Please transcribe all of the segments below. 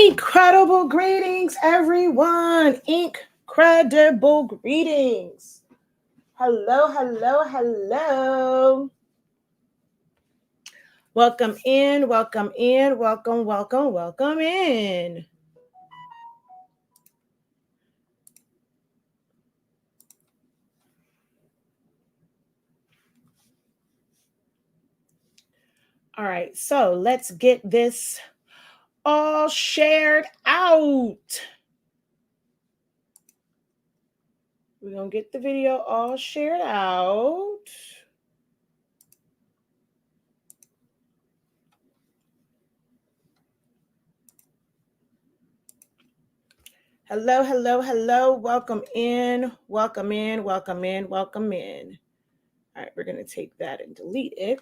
Incredible greetings, everyone. Incredible greetings. Hello, hello, hello. Welcome in, welcome in, welcome, welcome, welcome in. All right, so let's get this all shared out. We're going to get the video all shared out. Hello, hello, hello. Welcome in, welcome in, welcome in, welcome in. All right, we're going to take that and delete it.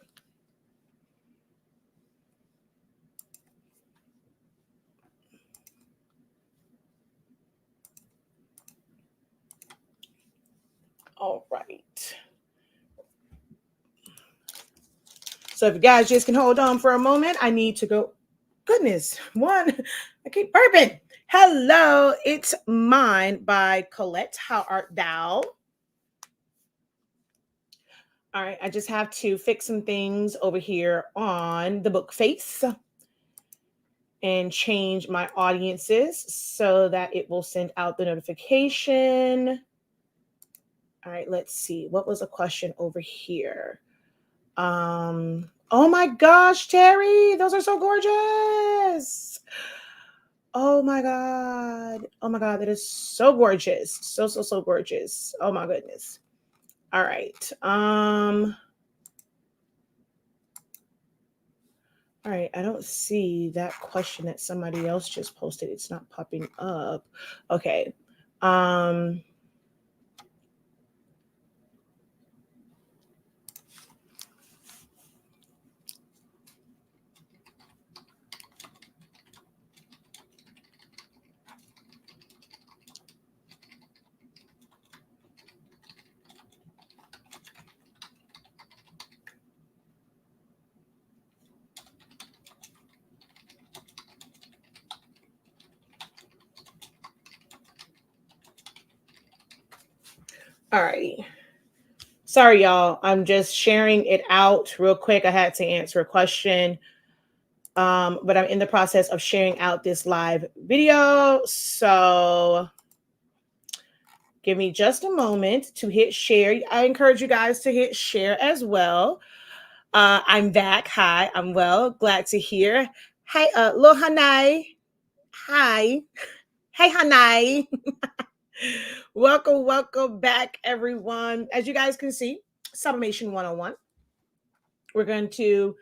All right. So if you guys just can hold on for a moment, I need to go. Goodness, I keep burping. Hello, It's Mine by Colette. How art thou? All right, I just have to fix some things over here on the book face and change my audiences so that it will send out the notification. All right, let's see. What was a question over here? Oh my gosh, Terry, those are so gorgeous. Oh my God. Oh my God, that is so gorgeous. So, so, so gorgeous. Oh my goodness. All right. All right, I don't see that question that somebody else just posted. It's not popping up. Okay. All right. Sorry, y'all. I'm just sharing it out real quick. I had to answer a question. But I'm in the process of sharing out this live video. So give me just a moment to hit share. I encourage you guys to hit share as well. I'm back. Hi, I'm well. Glad to hear. Hi, Lohanai. Hi. Hey, Hanai. Welcome back, everyone. As you guys can see, Sublimation 101. We're going to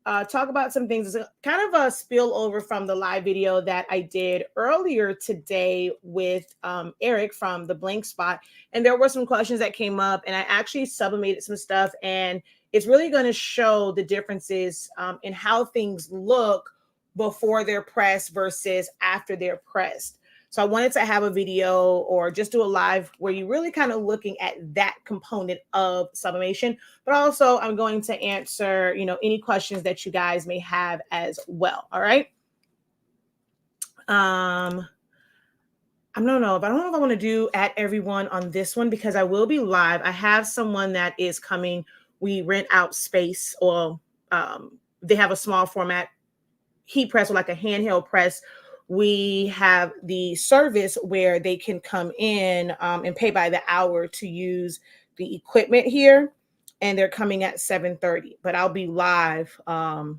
talk about some things. It's kind of a spillover from the live video that I did earlier today with Eric from the Blank Spot. And there were some questions that came up, and I actually sublimated some stuff. And it's really going to show the differences in how things look before they're pressed versus after they're pressed. So I wanted to have a video or just do a live where you're really kind of looking at that component of sublimation, but also I'm going to answer, any questions that you guys may have as well. All right. I don't know if I want to do at everyone on this one because I will be live. I have someone that is coming. We rent out space, or they have a small format heat press or like a handheld press. We have the service where they can come in and pay by the hour to use the equipment here. And they're coming at 7:30, but I'll be live. So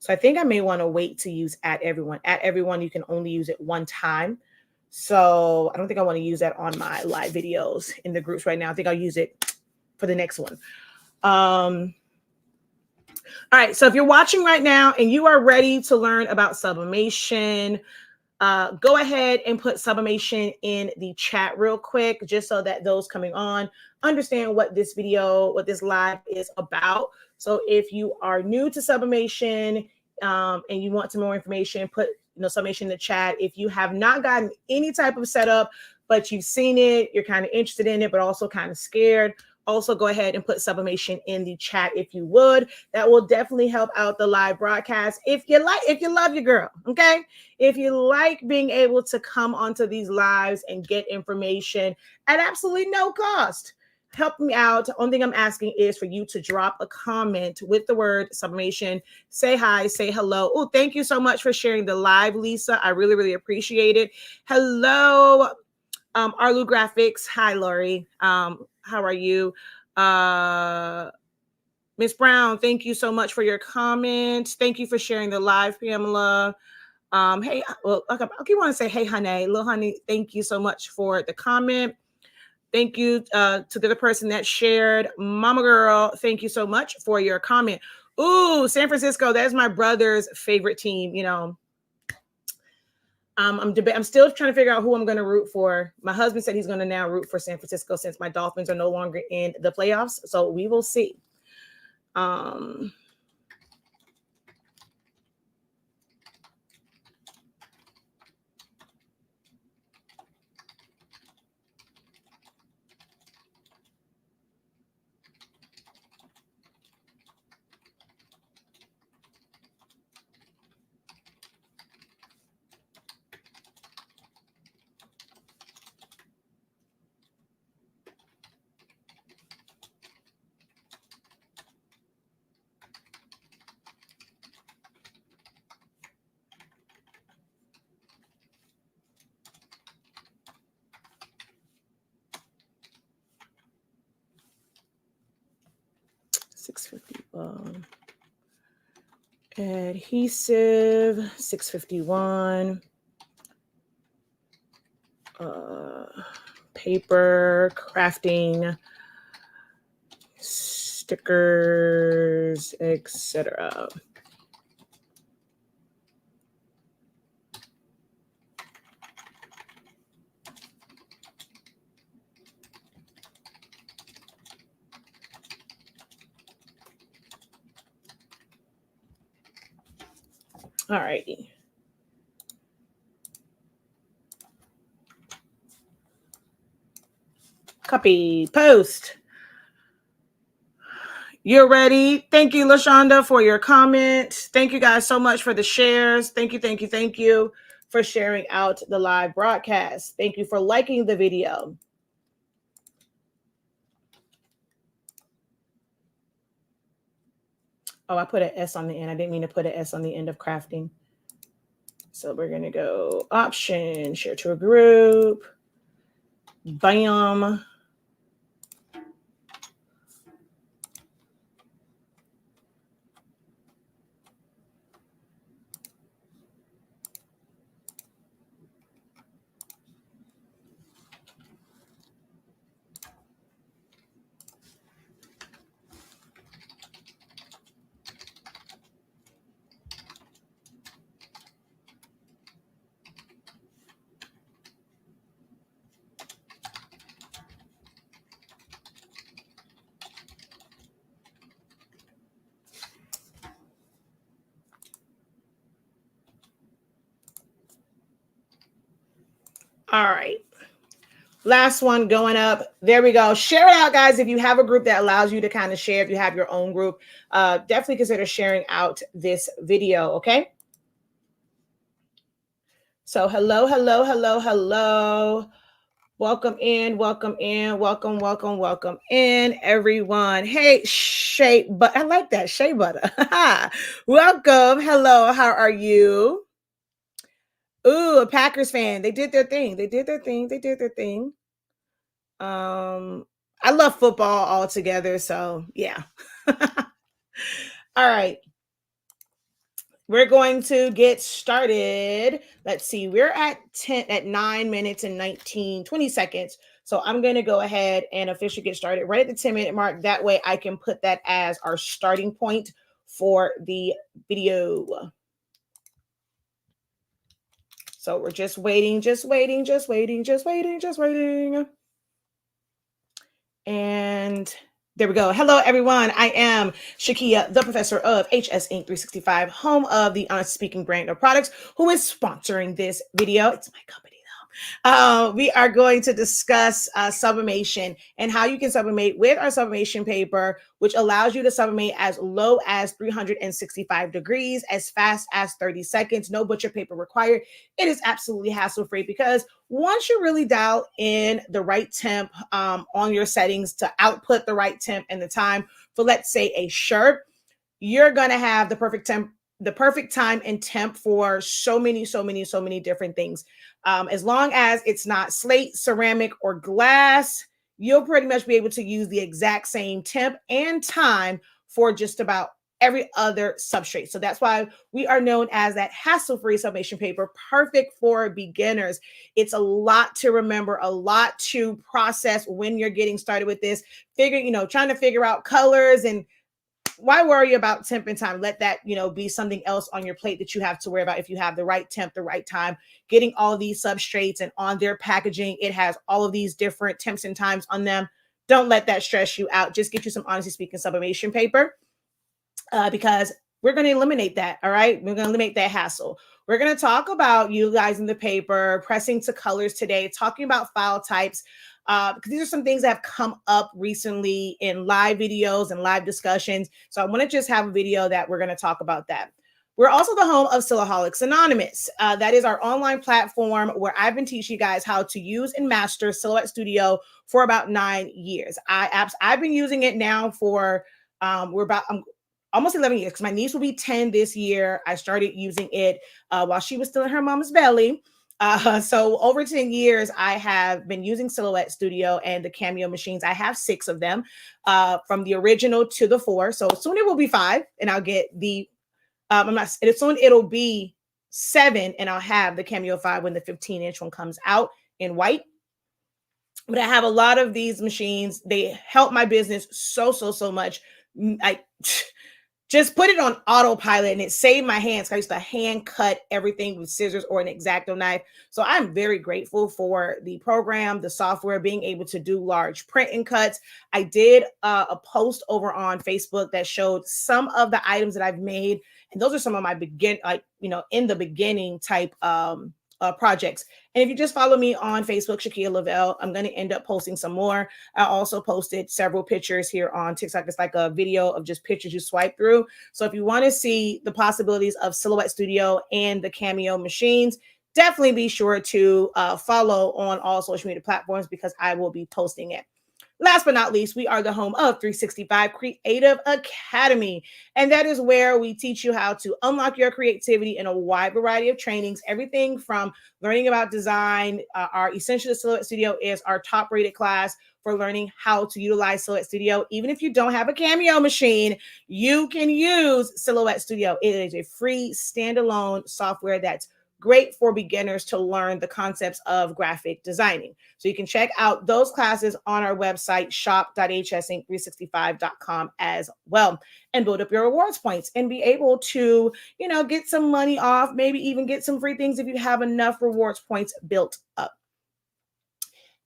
I think I may want to wait to use at everyone. At everyone, you can only use it one time. So I don't think I want to use that on my live videos in the groups right now. I think I'll use it for the next one. All right, so if you're watching right now and you are ready to learn about sublimation, go ahead and put sublimation in the chat real quick, just so that those coming on understand what this video, what this live is about. So if you are new to sublimation and you want some more information, put sublimation in the chat. If you have not gotten any type of setup, but you've seen it, you're kind of interested in it, but also kind of scared, Also, go ahead and put sublimation in the chat if you would. That will definitely help out the live broadcast. If you love your girl, okay? If you like being able to come onto these lives and get information at absolutely no cost, help me out. The only thing I'm asking is for you to drop a comment with the word sublimation. Say hi, say hello. Oh, thank you so much for sharing the live, Lisa. I really, really appreciate it. Hello, Arlu Graphics. Hi, Lori. How are you? Miss Brown, thank you so much for your comments. Thank you for sharing the live, Pamela. Hey, well, okay, want to say, hey, honey, little honey, thank you so much for the comment. Thank you to the other person that shared. Mama girl, thank you so much for your comment. Ooh, San Francisco, that's my brother's favorite team, you know. I'm still trying to figure out who I'm going to root for. My husband said he's going to now root for San Francisco since my Dolphins are no longer in the playoffs. So we will see. $6.50 adhesive, $6.51 paper, crafting, stickers, etc. All righty. Copy, post. You're ready. Thank you, LaShonda, for your comment. Thank you guys so much for the shares. Thank you for sharing out the live broadcast. Thank you for liking the video. Oh, I put an S on the end. I didn't mean to put an S on the end of crafting. So we're going to go option, share to a group. Bam. All right. Last one going up. There we go. Share it out, guys. If you have a group that allows you to kind of share, if you have your own group, definitely consider sharing out this video, okay? So hello. Welcome in, welcome in, everyone. Hey, Shea, but I like that, Shea Butter. Welcome. Hello, how are you? Ooh, a Packers fan. They did their thing. I love football altogether, so yeah. All right. We're going to get started. Let's see. We're at 9 minutes and 20 seconds. So I'm going to go ahead and officially get started right at the 10-minute mark. That way I can put that as our starting point for the video. So we're just waiting. And there we go. Hello, everyone. I am Shakia, the professor of HS Inc. 365, home of the Honest Speaking brand of products, who is sponsoring this video. It's my company, though, We are going to discuss sublimation and how you can sublimate with our sublimation paper, which allows you to sublimate as low as 365 degrees, as fast as 30 seconds, no butcher paper required. It is absolutely hassle-free because once you really dial in the right temp on your settings to output the right temp and the time for, let's say, a shirt, you're going to have the perfect time and temp for so many different things. As long as it's not slate, ceramic, or glass, you'll pretty much be able to use the exact same temp and time for just about every other substrate. So that's why we are known as that hassle-free sublimation paper, perfect for beginners. It's a lot to remember, a lot to process when you're getting started with this. Trying to figure out colors, and why worry about temp and time? Let that, be something else on your plate that you have to worry about. If you have the right temp, the right time, getting all of these substrates, and on their packaging, it has all of these different temps and times on them. Don't let that stress you out. Just get you some Honestly Speaking sublimation paper because we're going to eliminate that. All right. We're going to eliminate that hassle. We're going to talk about utilizing the paper, pressing to colors today, talking about file types, because these are some things that have come up recently in live videos and live discussions. So I want to just have a video that we're going to talk about that. We're also the home of Silhouettes Anonymous. That is our online platform where I've been teaching you guys how to use and master Silhouette Studio for about 9 years. I've been using it now for almost 11 years, because my niece will be 10 this year. I started using it while she was still in her mom's belly. So over 10 years, I have been using Silhouette Studio and the Cameo machines. I have 6 of them, from the original to the 4. So soon it will be 5, and I'll get the, soon it'll be 7, and I'll have the Cameo 5 when the 15-inch one comes out in white. But I have a lot of these machines. They help my business so much. I just put it on autopilot, and it saved my hands. I used to hand cut everything with scissors or an X-Acto knife. So I'm very grateful for the program, the software, being able to do large print and cuts. I did a post over on Facebook that showed some of the items that I've made. And those are some of my in the beginning type projects. And if you just follow me on Facebook, Shakia Lavelle, I'm going to end up posting some more. I also posted several pictures here on TikTok. It's like a video of just pictures you swipe through. So if you want to see the possibilities of Silhouette Studio and the Cameo machines, definitely be sure to follow on all social media platforms, because I will be posting it. Last but not least, we are the home of 365 Creative Academy. And that is where we teach you how to unlock your creativity in a wide variety of trainings, everything from learning about design. Our Essential to Silhouette Studio is our top-rated class for learning how to utilize Silhouette Studio. Even if you don't have a Cameo machine, you can use Silhouette Studio. It is a free standalone software that's great for beginners to learn the concepts of graphic designing. So you can check out those classes on our website, shop.hsinc365.com as well, and build up your rewards points and be able to, get some money off, maybe even get some free things if you have enough rewards points built up.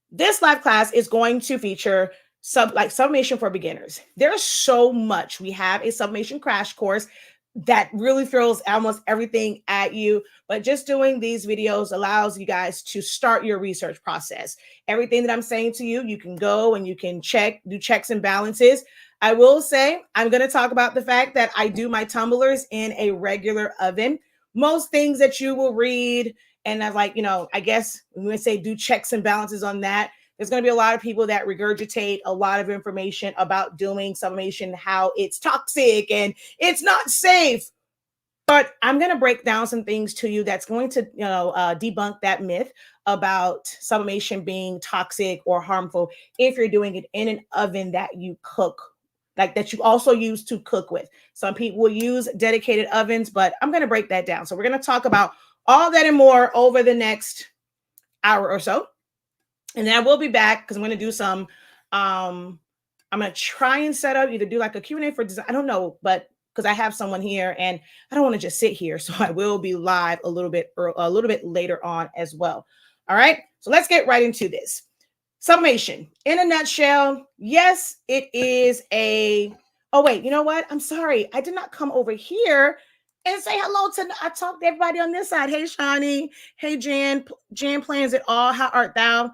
This live class is going to feature sublimation for beginners. There's so much. We have a sublimation crash course that really throws almost everything at you. But just doing these videos allows you guys to start your research process. Everything that I'm saying to you, you can go and you can do checks and balances. I will say, I'm going to talk about the fact that I do my tumblers in a regular oven. Most things that you will read, and I guess when we say do checks and balances on that, there's going to be a lot of people that regurgitate a lot of information about doing sublimation, how it's toxic and it's not safe. But I'm going to break down some things to you that's going to, debunk that myth about sublimation being toxic or harmful if you're doing it in an oven that you cook, that you also use to cook with. Some people will use dedicated ovens, but I'm going to break that down. So we're going to talk about all that and more over the next hour or so. And then I will be back because I'm going to do some, I'm going to try and set up, either do like a Q&A for design. I don't know, but because I have someone here and I don't want to just sit here. So I will be live a little bit later on as well. All right. So let's get right into this. Sublimation in a nutshell. Yes, it is oh, wait, you know what? I'm sorry. I did not come over here and say hello to, I talk to everybody on this side. Hey, Shawnee. Hey, Jan plans it all. How art thou?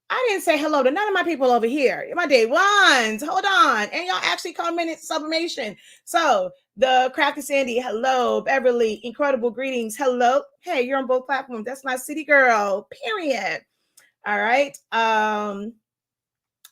I didn't say hello to none of my people over here. My day ones. Hold on. And y'all actually commented sublimation. So the Crafty Sandy, hello. Beverly, incredible greetings. Hello. Hey, you're on both platforms. That's my city girl. Period. All right.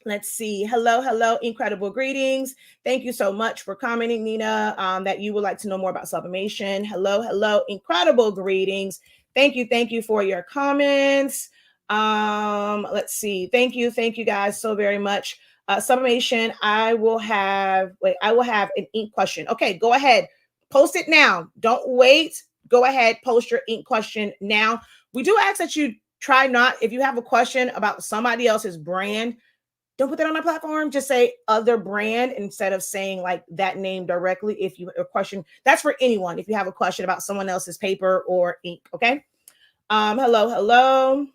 Let's see. Hello, incredible greetings. Thank you so much for commenting, Nina, that you would like to know more about sublimation. Hello, incredible greetings. Thank you for your comments. Let's see. Thank you guys so very much. Sublimation, I will have an ink question. Okay, go ahead. Post it now. Don't wait. Go ahead, post your ink question now. We do ask that you try not, if you have a question about somebody else's brand, don't put that on my platform. Just say other brand instead of saying like that name directly. If you have a question, that's for anyone. If you have a question about someone else's paper or ink, okay? Hello.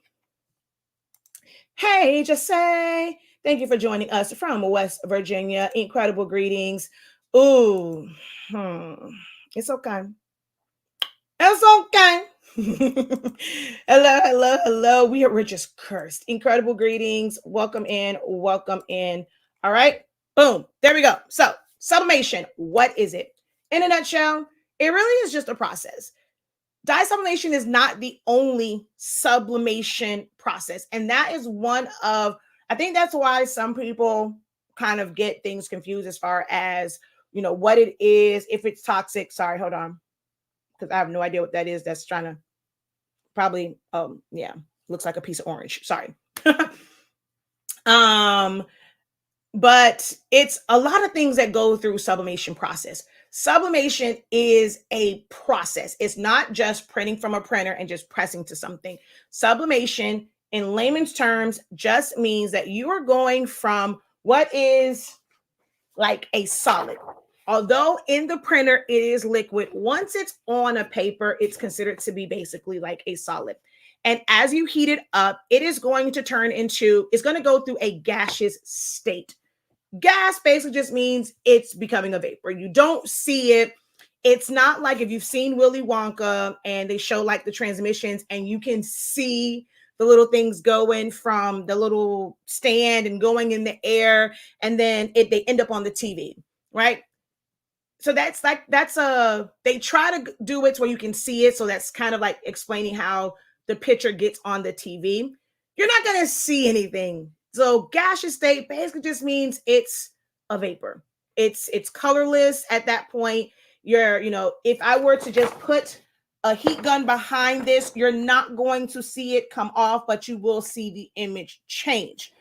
Hey, just say thank you for joining us from West Virginia. Incredible greetings. Ooh, it's okay. It's okay. hello. We're just cursed. Incredible greetings. Welcome in. All right. Boom. There we go. So, sublimation. What is it? In a nutshell, it really is just a process. Dye sublimation is not the only sublimation process. And that is one of, I think that's why some people kind of get things confused as far as, what it is, if it's toxic. Sorry, hold on. Because I have no idea what that is. That's trying to probably, looks like a piece of orange. Sorry. But it's a lot of things that go through sublimation process. Sublimation is a process. It's not just printing from a printer and just pressing to something. Sublimation, in layman's terms, just means that you are going from what is like a solid. Although in the printer it is liquid, once it's on a paper, it's considered to be basically like a solid. And as you heat it up, it is going to turn into, it's going to go through a gaseous state. Gas basically just means it's becoming a vapor. You don't see it. It's not like if you've seen Willy Wonka and they show like the transmissions and you can see the little things going from the little stand and going in the air, and then they end up on the TV, right? So they try to do it where you can see it. So that's kind of like explaining how the picture gets on the TV. You're not going to see anything. So gaseous state basically just means it's a vapor. It's colorless at that point. If I were to just put a heat gun behind this, you're not going to see it come off, but you will see the image change.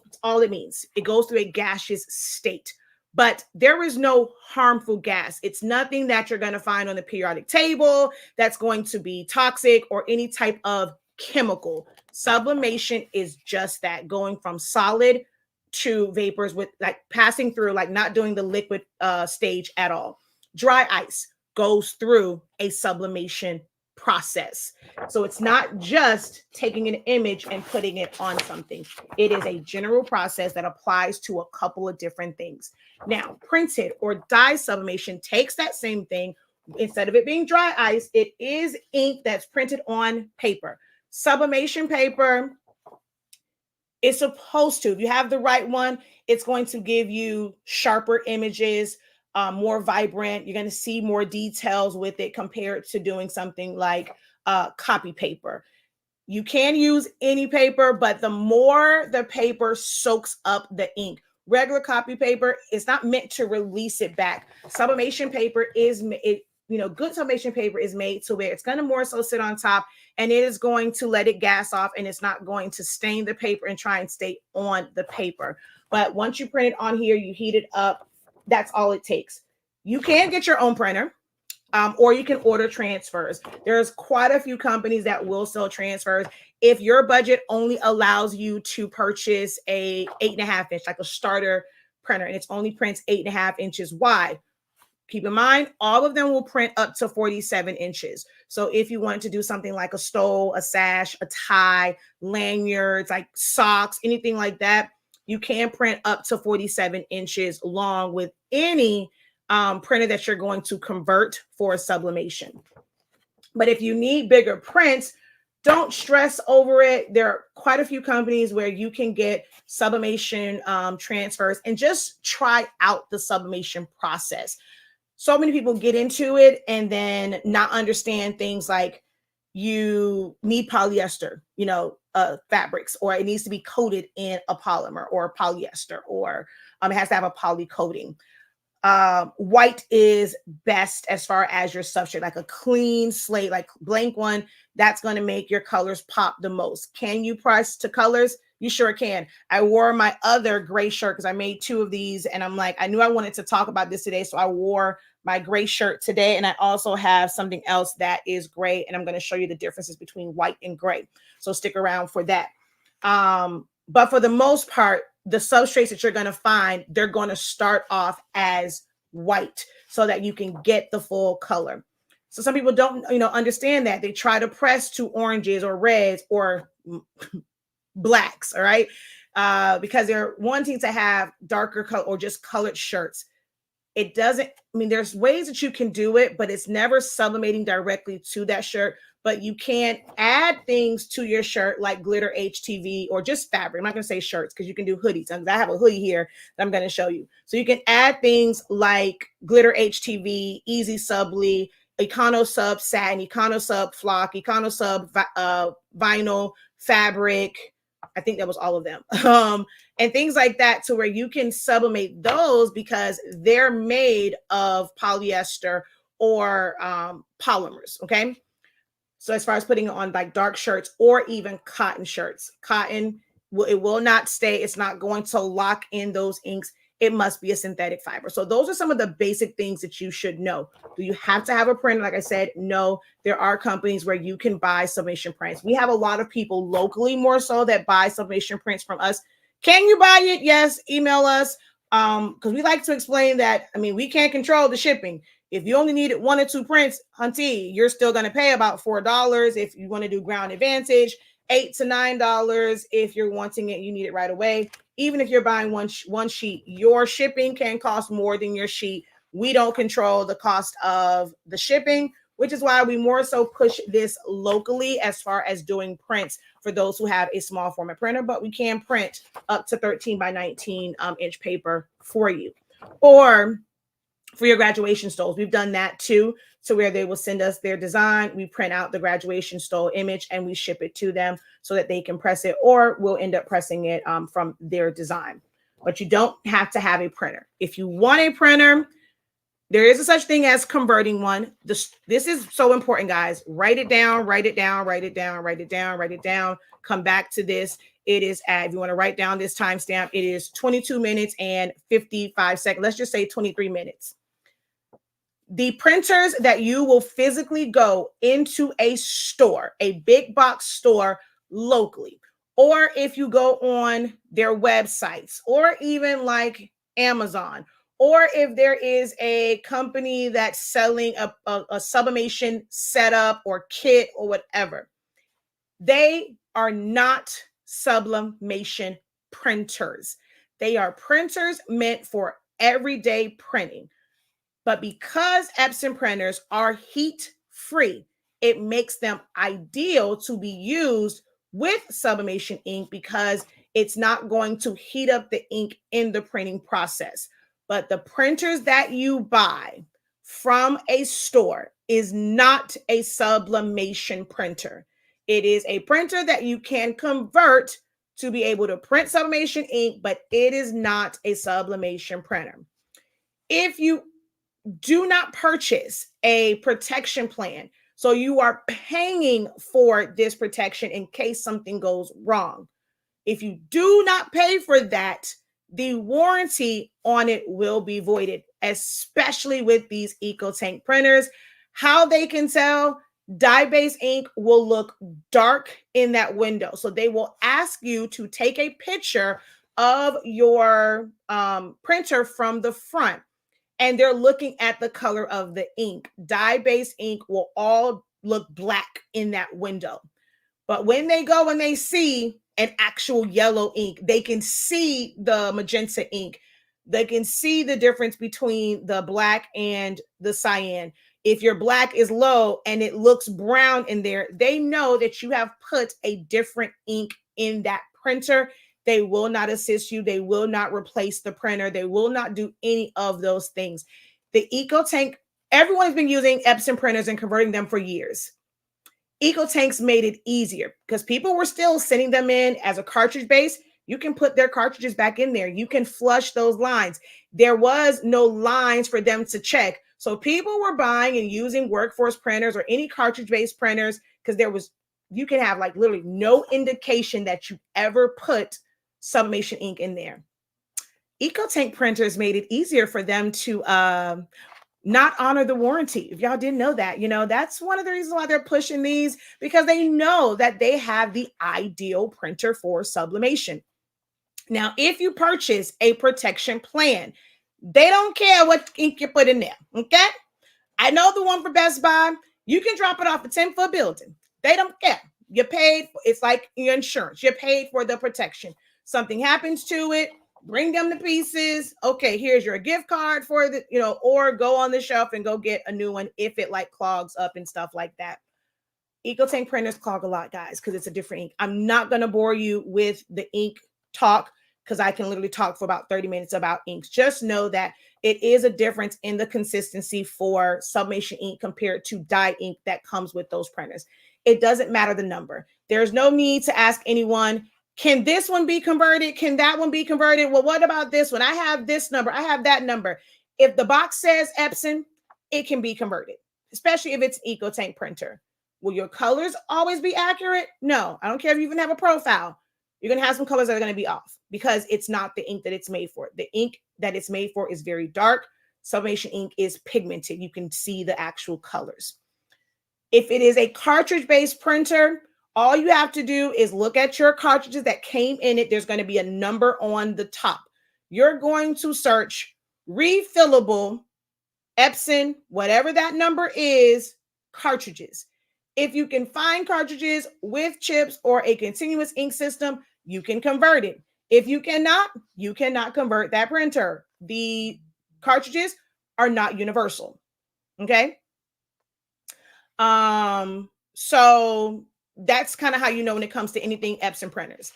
That's all it means. It goes through a gaseous state. But there is no harmful gas. It's nothing that you're going to find on the periodic table that's going to be toxic or any type of chemical. Sublimation is just that, going from solid to vapors with like passing through, like not doing the liquid stage at all. Dry ice goes through a sublimation process. So it's not just taking an image and putting it on something. It is a general process that applies to a couple of different things. Now, printed or dye sublimation takes that same thing. Instead of it being dry ice, it is ink that's printed on paper. Sublimation paper is supposed to, if you have the right one, it's going to give you sharper images, more vibrant. You're going to see more details with it compared to doing something like copy paper. You can use any paper, but the more the paper soaks up the ink. Regular copy paper is not meant to release it back. Sublimation paper is, good sublimation paper is made to where it's going to more so sit on top, and it is going to let it gas off, and it's not going to stain the paper and try and stay on the paper. But once you print it on here, you heat it up. That's all it takes. You can get your own printer, or you can order transfers. There's quite a few companies that will sell transfers. If your budget only allows you to purchase a 8.5 inch, like a starter printer, and it's only prints 8.5 inches wide, keep in mind, all of them will print up to 47 inches. So if you wanted to do something like a stole, a sash, a tie, lanyards, like socks, anything like that, you can print up to 47 inches long with any printer that you're going to convert for sublimation. But if you need bigger prints, don't stress over it. There are quite a few companies where you can get sublimation transfers and just try out the sublimation process. So many people get into it and then not understand things like you need polyester, fabrics, or it needs to be coated in a polymer or polyester, or it has to have a poly coating. White is best as far as your substrate, like a clean slate, like blank one. That's going to make your colors pop the most. Can you press to colors? You sure can. I wore my other gray shirt because I made 2 of these, and I'm like, I knew I wanted to talk about this today, so I wore my gray shirt today, and I also have something else that is gray, and I'm going to show you the differences between white and gray. So stick around for that. But for the most part, the substrates that you're going to find, they're going to start off as white so that you can get the full color. So some people don't, understand that. They try to press to oranges or reds or blacks, all right? Because they're wanting to have darker color or just colored shirts. It doesn't, there's ways that you can do it, but it's never sublimating directly to that shirt. But you can add things to your shirt like glitter HTV or just fabric. I'm not going to say shirts because you can do hoodies. I have a hoodie here that I'm going to show you. So you can add things like glitter HTV, easy subli, Econo Sub satin, Econo Sub flock, Econo Sub vinyl, fabric. I think that was all of them. And things like that, to where you can sublimate those because they're made of polyester or polymers. Okay. So as far as putting it on like dark shirts or even cotton shirts, cotton, it will not stay. It's not going to lock in those inks. It must be a synthetic fiber. So those are some of the basic things that you should know. Do you have to have a printer? Like I said, no. There are companies where you can buy sublimation prints. We have a lot of people locally more so that buy sublimation prints from us. Can you buy it? Yes. Email us. Because we like to explain that, we can't control the shipping. If you only needed 1 or 2 prints, hunty, you're still going to pay about $4 if you want to do ground advantage, $8 to $9 if you're wanting it, you need it right away. Even if you're buying one sheet, your shipping can cost more than your sheet. We don't control the cost of the shipping, which is why we more so push this locally as far as doing prints for those who have a small format printer, but we can print up to 13 by 19 inch paper for you. Or for your graduation stoles, we've done that too, to where they will send us their design. We print out the graduation stole image and we ship it to them so that they can press it, or we'll end up pressing it from their design. But you don't have to have a printer. If you want a printer, there is a such thing as converting one. This is so important, guys. Write it down, write it down, write it down, write it down, write it down. Come back to this. It is if you want to write down this timestamp, it is 22 minutes and 55 seconds. Let's just say 23 minutes. The printers that you will physically go into a store, a big box store locally, or if you go on their websites, or even like Amazon, or if there is a company that's selling a sublimation setup or kit or whatever, they are not sublimation printers. They are printers meant for everyday printing. But because Epson printers are heat-free, it makes them ideal to be used with sublimation ink because it's not going to heat up the ink in the printing process. But the printers that you buy from a store is not a sublimation printer. It is a printer that you can convert to be able to print sublimation ink, but it is not a sublimation printer. If you do not purchase a protection plan, so you are paying for this protection in case something goes wrong. If you do not pay for that, the warranty on it will be voided, especially with these EcoTank printers. How they can tell, dye-based ink will look dark in that window. So they will ask you to take a picture of your printer from the front. And they're looking at the color of the ink. Dye-based ink will all look black in that window. But when they go and they see an actual yellow ink, they can see the magenta ink. They can see the difference between the black and the cyan. If your black is low and it looks brown in there, they know that you have put a different ink in that printer. They will not assist you. They will not replace the printer. They will not do any of those things. The EcoTank, everyone's been using Epson printers and converting them for years. EcoTanks made it easier because people were still sending them in as a cartridge base. You can put their cartridges back in there. You can flush those lines. There was no lines for them to check. So people were buying and using workforce printers or any cartridge-based printers because you can have like literally no indication that you ever put sublimation ink in there. EcoTank printers made it easier for them to not honor the warranty. If y'all didn't know that, that's one of the reasons why they're pushing these, because they know that they have the ideal printer for sublimation. Now, if you purchase a protection plan, they don't care what ink you put in there, okay? I know the one for Best Buy, you can drop it off a 10-foot building. They don't care. You paid, it's like your insurance. You paid for the protection. Something happens to it, bring them to pieces. Okay, here's your gift card for the, or go on the shelf and go get a new one if it like clogs up and stuff like that. EcoTank printers clog a lot, guys, because it's a different ink. I'm not going to bore you with the ink talk because I can literally talk for about 30 minutes about inks. Just know that it is a difference in the consistency for sublimation ink compared to dye ink that comes with those printers. It doesn't matter the number. There's no need to ask anyone, can this one be converted? Can that one be converted? Well, what about this one? I have this number. I have that number. If the box says Epson, it can be converted, especially if it's an EcoTank printer. Will your colors always be accurate? No, I don't care if you even have a profile. You're going to have some colors that are going to be off because it's not the ink that it's made for. The ink that it's made for is very dark. Sublimation ink is pigmented. You can see the actual colors. If it is a cartridge-based printer, all you have to do is look at your cartridges that came in it. There's going to be a number on the top. You're going to search refillable Epson, whatever that number is, cartridges. If you can find cartridges with chips or a continuous ink system, you can convert it. If you cannot convert that printer. The cartridges are not universal. Okay. So that's kind of how you know when it comes to anything Epson printers.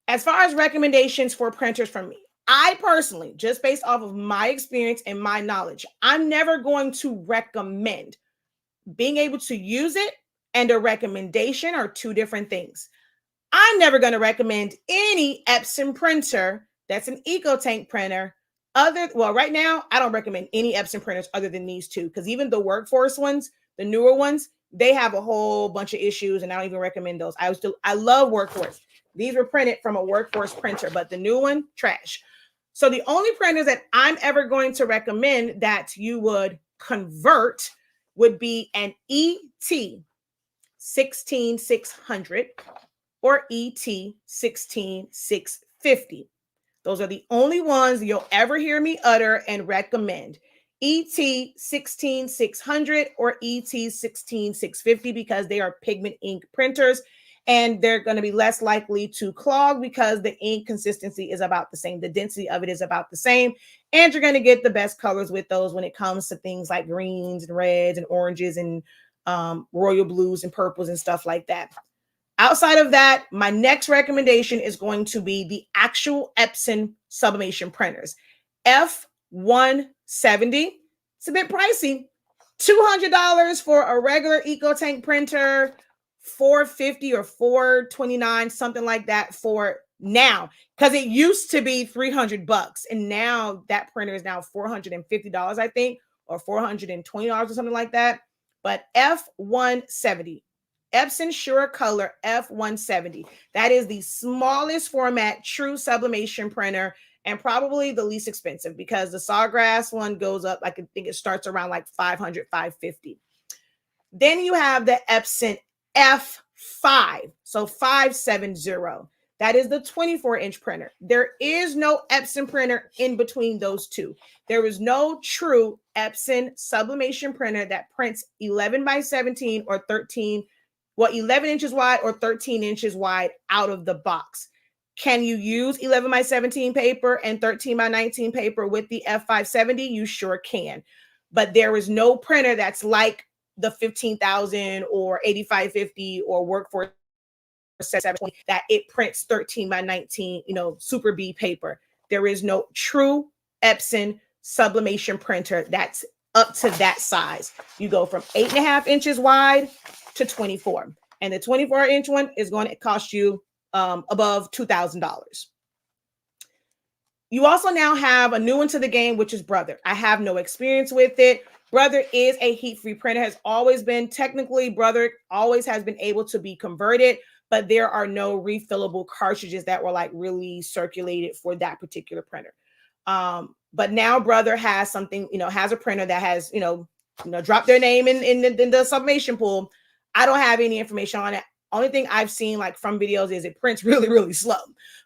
As far as recommendations for printers from me, I personally, just based off of my experience and my knowledge, I'm never going to recommend. Being able to use it and a recommendation are two different things. I'm never going to recommend any Epson printer that's an EcoTank printer. Right now, I don't recommend any Epson printers other than these two, because even the workforce ones, the newer ones, they have a whole bunch of issues, and I don't even recommend those. I love workforce. These were printed from a workforce printer, but the new one, trash. So the only printers that I'm ever going to recommend that you would convert would be an ET 16600 or ET 16650. Those are the only ones you'll ever hear me utter and recommend. ET 16600 or ET 16650, because they are pigment ink printers and they're going to be less likely to clog because the ink consistency is about the same. The density of it is about the same. And you're going to get the best colors with those when it comes to things like greens and reds and oranges and royal blues and purples and stuff like that. Outside of that, my next recommendation is going to be the actual Epson sublimation printers. F170. It's a bit pricey. $200 for a regular EcoTank printer, $450 or $429, something like that for now, because it used to be $300, and now that printer is now $450, I think, or $420 or something like that. But F170, Epson Sure Color F170, that is the smallest format true sublimation printer and probably the least expensive, because the Sawgrass one goes up, I think it starts around like $500, $550. Then you have the Epson F5, so 570. That is the 24-inch printer. There is no Epson printer in between those two. There is no true Epson sublimation printer that prints 11 by 17 or 13, 11 inches wide or 13 inches wide out of the box. Can you use 11 by 17 paper and 13 by 19 paper with the F570? You sure can. But there is no printer that's like the 15,000 or 8550 or Workforce 720 that it prints 13 by 19, Super B paper. There is no true Epson sublimation printer that's up to that size. You go from 8.5 inches wide to 24. And the 24-inch one is going to cost you above $2,000. You also now have a new one to the game, which is Brother. I have no experience with it. Brother is a heat-free printer, has always been. Technically, Brother always has been able to be converted, but there are no refillable cartridges that were like really circulated for that particular printer. But now Brother has something, has a printer that has, dropped their name in the sublimation pool. I don't have any information on it. Only thing I've seen like from videos is it prints really, really slow.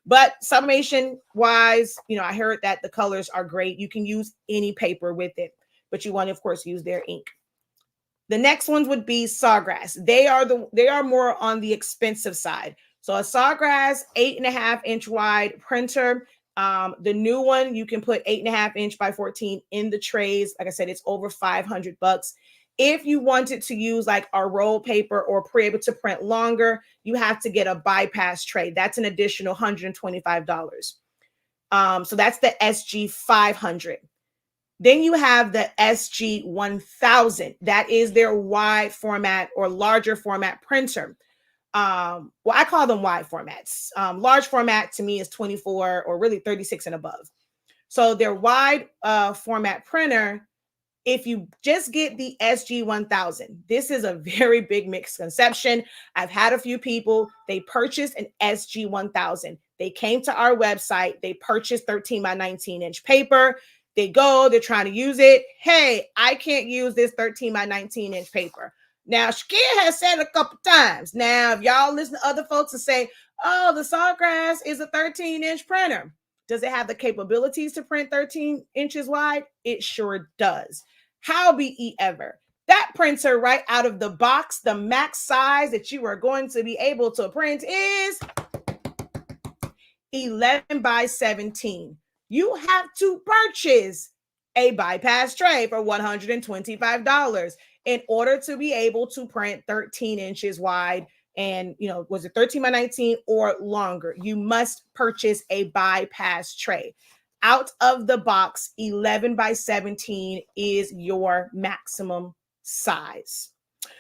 But sublimation wise, I heard that the colors are great. You can use any paper with it, but you want to, of course, use their ink. The next ones would be Sawgrass. They are more on the expensive side. So a Sawgrass 8.5 inch wide printer. The new one, you can put 8.5 inch by 14 in the trays. Like I said, it's over $500. If you wanted to use like a roll paper or be able to print longer, you have to get a bypass tray. That's an additional $125. So that's the SG 500. Then you have the SG 1000. That is their wide format or larger format printer. Well, I call them wide formats. Large format to me is 24 or really 36 and above. So their wide format printer, if you just get the SG 1000, this is a very big misconception. I've had a few people, they purchased an SG 1000. They came to our website, they purchased 13 by 19 inch paper. They're trying to use it. Hey, I can't use this 13 by 19 inch paper. Now, Shakir has said a couple times. Now, if y'all listen to other folks and say, oh, the Sawgrass is a 13 inch printer. Does it have the capabilities to print 13 inches wide? It sure does. Howbeit ever, that printer right out of the box, the max size that you are going to be able to print is 11 by 17. You have to purchase a bypass tray for $125 in order to be able to print 13 inches wide. And, was it 13 by 19 or longer? You must purchase a bypass tray. Out of the box, 11 by 17 is your maximum size.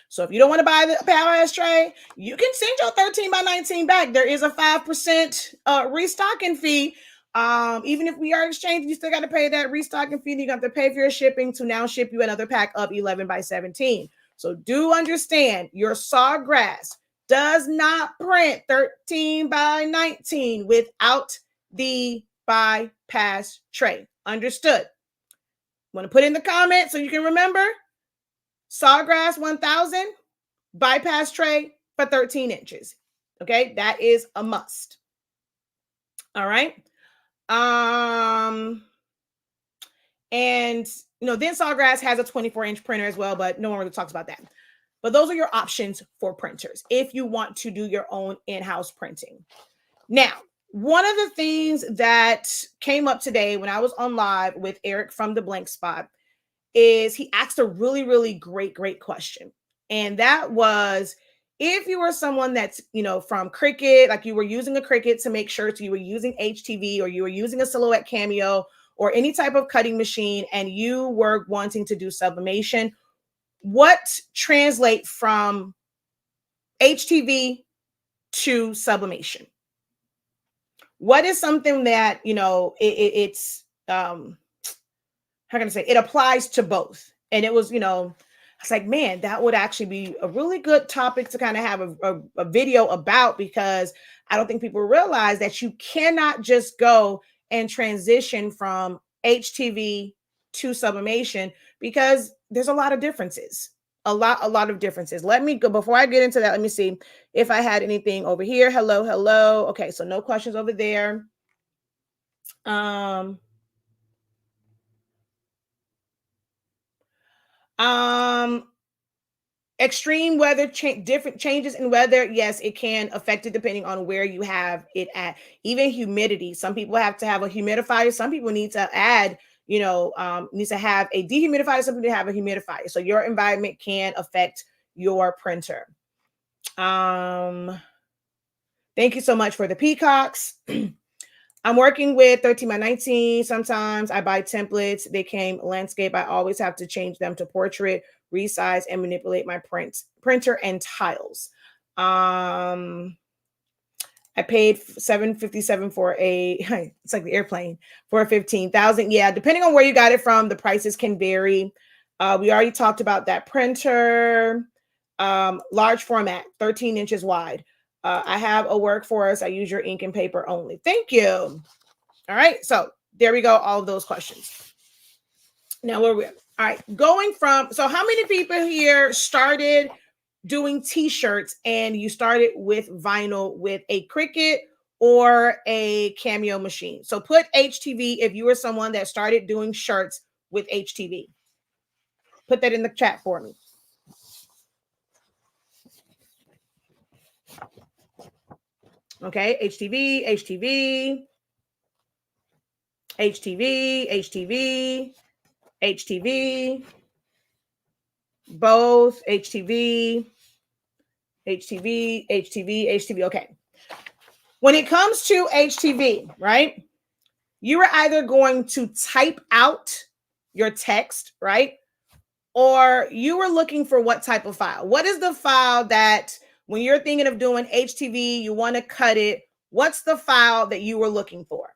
So if you don't want to buy the bypass tray, you can send your 13 by 19 back. There is a 5% restocking fee. Even if we are exchanging, you still got to pay that restocking fee. You got to pay for your shipping to now ship you another pack of 11 by 17. So do understand, your Sawgrass does not print 13 by 19 without the bypass tray. Understood? Want to put in the comments so you can remember? Sawgrass 1000 bypass tray for 13 inches. Okay, that is a must. All right. And then Sawgrass has a 24-inch printer as well, but no one really talks about that. But those are your options for printers if you want to do your own in-house printing. Now, one of the things that came up today when I was on live with Eric from the Blank Spot is he asked a really, really great question. And that was, if you were someone that's, from Cricut, like you were using a Cricut to make shirts, you were using HTV, or you were using a Silhouette Cameo or any type of cutting machine, and you were wanting to do sublimation, what translate from HTV to sublimation? What is something that, it's, how can I say, it applies to both? And it was, it's like, man, that would actually be a really good topic to kind of have a video about, because I don't think people realize that you cannot just go and transition from HTV to sublimation, because there's a lot of differences. A lot of differences. Let me go, before I get into that, let me see if I had anything over here. Hello. Okay, so no questions over there. Extreme weather, different changes in weather, yes, it can affect it depending on where you have it at. Even humidity, some people have to have a humidifier, some people need to add, needs to have a dehumidifier, some people have a humidifier. So your environment can affect your printer. Thank you so much for the peacocks. I'm working with 13 by 19. Sometimes I buy templates. They came landscape. I always have to change them to portrait, resize, and manipulate my printer and tiles. I paid $757 for it's like the airplane, for a 15,000. Yeah, depending on where you got it from, the prices can vary. We already talked about that printer. Large format, 13 inches wide. I have a workforce. I use your ink and paper only. Thank you. All right. So there we go. All of those questions. Now where we at? All right. Going from, so how many people here started doing t-shirts and you started with vinyl with a Cricut or a Cameo machine? So put HTV if you were someone that started doing shirts with HTV. Put that in the chat for me. Okay, HTV, HTV, HTV, HTV, HTV, both HTV, HTV, HTV, HTV. Okay. When it comes to HTV, right, you are either going to type out your text, right, or you were looking for what type of file. What is the file that when you're thinking of doing HTV, you want to cut it? What's the file that you were looking for?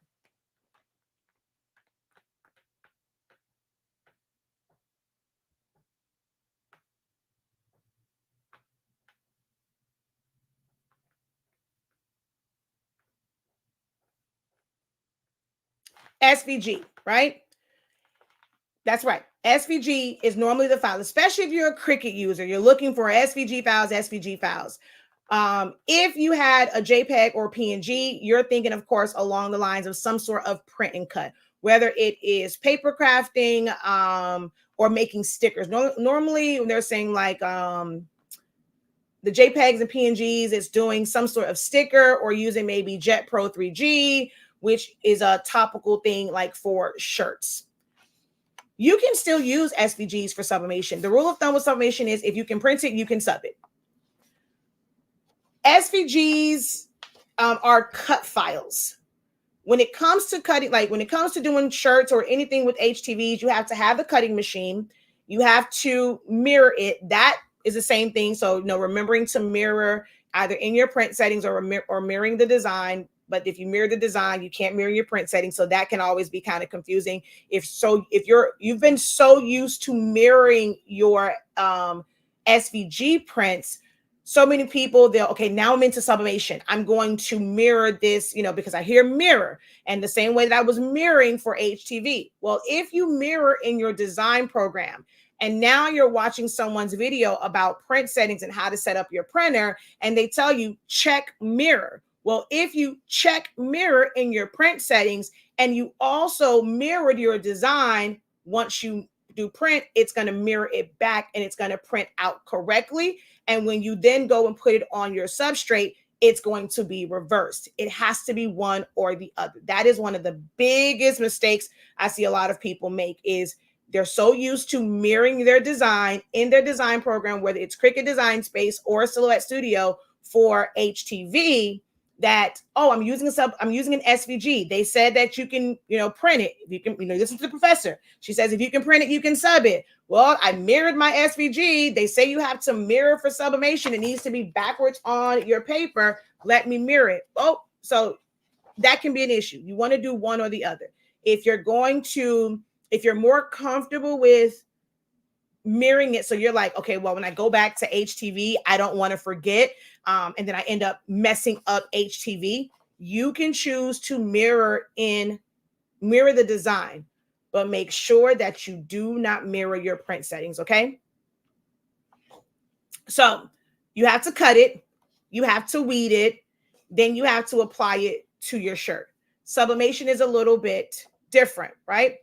SVG, right? That's right. SVG is normally the file, especially if you're a Cricut user. You're looking for SVG files, SVG files. If you had a JPEG or PNG, you're thinking, of course, along the lines of some sort of print and cut, whether it is paper crafting or making stickers. Normally, when they're saying like the JPEGs and PNGs, it's doing some sort of sticker or using maybe Jet Pro 3G, which is a topical thing like for shirts. You can still use SVGs for sublimation. The rule of thumb with sublimation is if you can print it, you can sub it. SVGs are cut files. When it comes to cutting, like when it comes to doing shirts or anything with HTVs, you have to have the cutting machine. You have to mirror it. That is the same thing. So, remembering to mirror either in your print settings or mirroring the design. But if you mirror the design, you can't mirror your print settings. So that can always be kind of confusing. If you've been so used to mirroring your SVG prints, so many people, now I'm into sublimation. I'm going to mirror this, because I hear mirror, and the same way that I was mirroring for HTV. Well, if you mirror in your design program, and now you're watching someone's video about print settings and how to set up your printer, and they tell you check mirror. Well, if you check mirror in your print settings and you also mirrored your design, once you do print, it's going to mirror it back and it's going to print out correctly. And when you then go and put it on your substrate, it's going to be reversed. It has to be one or the other. That is one of the biggest mistakes I see a lot of people make, is they're so used to mirroring their design in their design program, whether it's Cricut Design Space or Silhouette Studio for HTV, that, I'm using an SVG. They said that you can, print it. If you can, listen to the professor. She says, if you can print it, you can sub it. Well, I mirrored my SVG. They say you have to mirror for sublimation. It needs to be backwards on your paper. Let me mirror it. Oh, so that can be an issue. You want to do one or the other. If you're more comfortable with mirroring it, so you're like, okay, well, when I go back to HTV, I don't want to forget, and then I end up messing up HTV, you can choose to mirror the design, but make sure that you do not mirror your print settings, okay? So you have to cut it, you have to weed it, then you have to apply it to your shirt. Sublimation is a little bit different, right?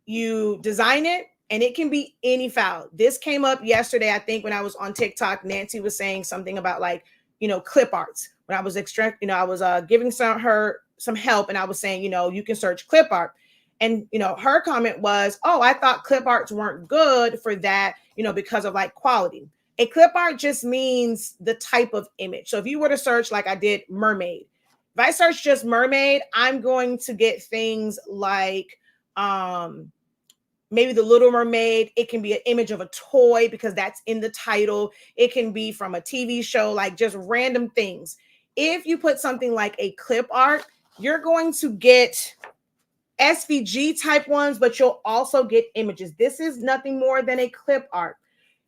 You design it and it can be any file. This came up yesterday, I think, when I was on TikTok. Nancy was saying something about like, clip arts. When I was I was giving her some help, and I was saying, you can search clip art. And, her comment was, oh, I thought clip arts weren't good for that, because of like quality. A clip art just means the type of image. So if you were to search, like I did, mermaid, if I search just mermaid, I'm going to get things like maybe the Little Mermaid. It can be an image of a toy because that's in the title. It can be from a TV show, like just random things. If you put something like a clip art, you're going to get SVG type ones, but you'll also get images. This is nothing more than a clip art.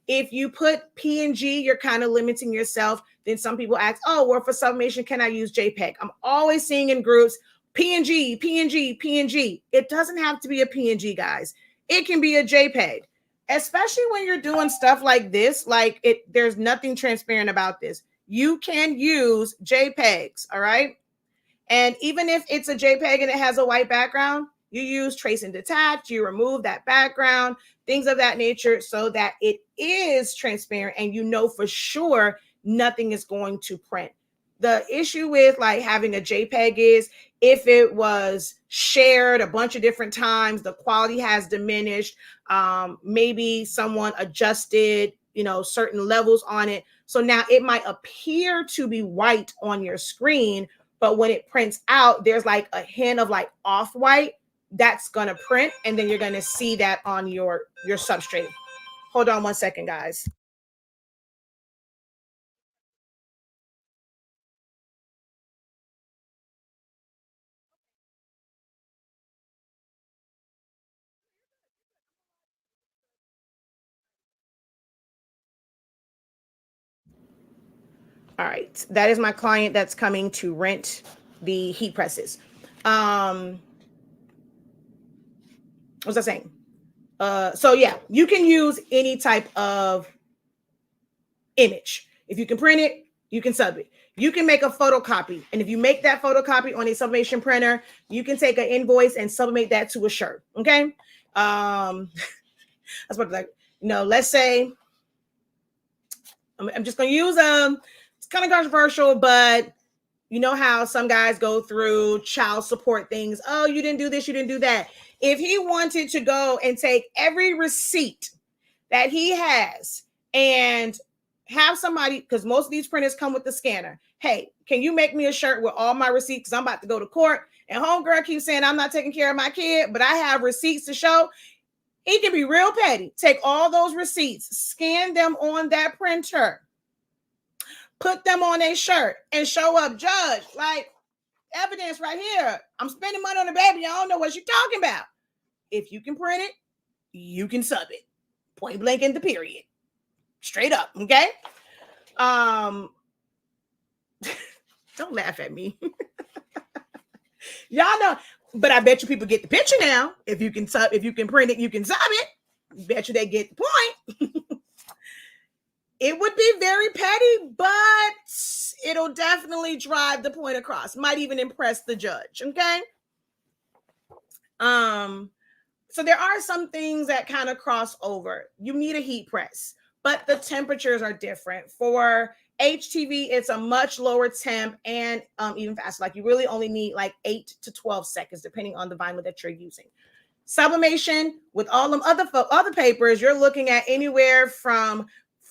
If you put PNG, you're kind of limiting yourself. Then some people ask, oh, well, for sublimation, can I use JPEG? I'm always seeing in groups, PNG, PNG, PNG. It doesn't have to be a PNG, guys. It can be a JPEG, especially when you're doing stuff like this. There's nothing transparent about this. You can use JPEGs, all right? And even if it's a JPEG and it has a white background, you use trace and detach, you remove that background, things of that nature, so that it is transparent and for sure nothing is going to print. The issue with like having a JPEG is if it was shared a bunch of different times, the quality has diminished. Maybe someone adjusted, certain levels on it. So now it might appear to be white on your screen, but when it prints out, there's like a hint of like off-white that's going to print, and then you're going to see that on your substrate. Hold on one second, guys. All right, that is my client that's coming to rent the heat presses. What was I saying? So yeah, you can use any type of image. If you can print it, you can sub it. You can make a photocopy, and if you make that photocopy on a sublimation printer, you can take an invoice and sublimate that to a shirt. Okay, that's what let's say I'm just going to use it's kind of controversial, but you know how some guys go through child support things. Oh, you didn't do this, you didn't do that. If he wanted to go and take every receipt that he has and have somebody, because most of these printers come with the scanner. Hey, can you make me a shirt with all my receipts? Because I'm about to go to court. And homegirl keeps saying I'm not taking care of my kid, but I have receipts to show. He can be real petty. Take all those receipts, scan them on that printer, put them on a shirt, and show up, judge, like evidence right here. I'm spending money on the baby. I don't know what you're talking about. If you can print it, you can sub it. Point blank in the period. Straight up, okay? Don't laugh at me. Y'all know, but I bet you people get the picture now. If you can print it, you can sub it. Bet you they get the point. It would be very petty, but it'll definitely drive the point across. Might even impress the judge, okay? So there are some things that kind of cross over. You need a heat press, but the temperatures are different. For HTV, it's a much lower temp and even faster. Like you really only need like 8 to 12 seconds, depending on the vinyl that you're using. Sublimation, with all them other papers, you're looking at anywhere from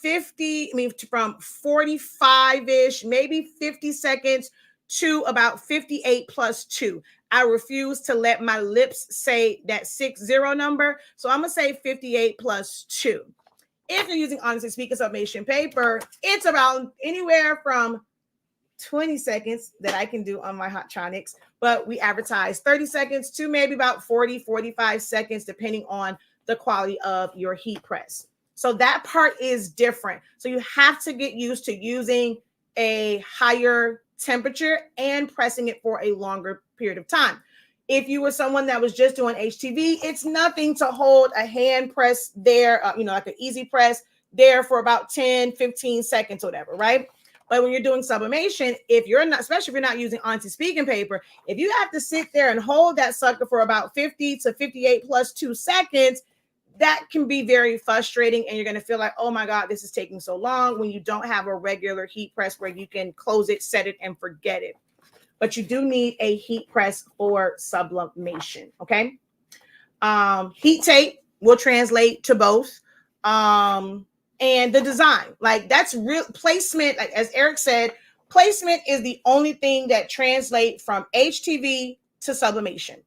45-ish, maybe 50 seconds to about 58 plus 2. I refuse to let my lips say that 60 number. So I'm going to say 58 plus 2. If you're using honestly speaking sublimation paper, it's about anywhere from 20 seconds that I can do on my Hottronics, but we advertise 30 seconds to maybe about 40-45 seconds, depending on the quality of your heat press. So that part is different. So you have to get used to using a higher temperature and pressing it for a longer period of time. If you were someone that was just doing HTV, it's nothing to hold a hand press there, like an easy press there for about 10-15 seconds or whatever, right? But when you're doing sublimation, if you're not, especially if you're not using honestly speaking paper, if you have to sit there and hold that sucker for about 50 to 58 plus 2 seconds, that can be very frustrating, and you're going to feel like, oh my God, this is taking so long, when you don't have a regular heat press where you can close it, set it, and forget it. But you do need a heat press for sublimation, okay? Heat tape will translate to both. And the design, like that's real placement. Like as Eric said, placement is the only thing that translates from HTV to sublimation,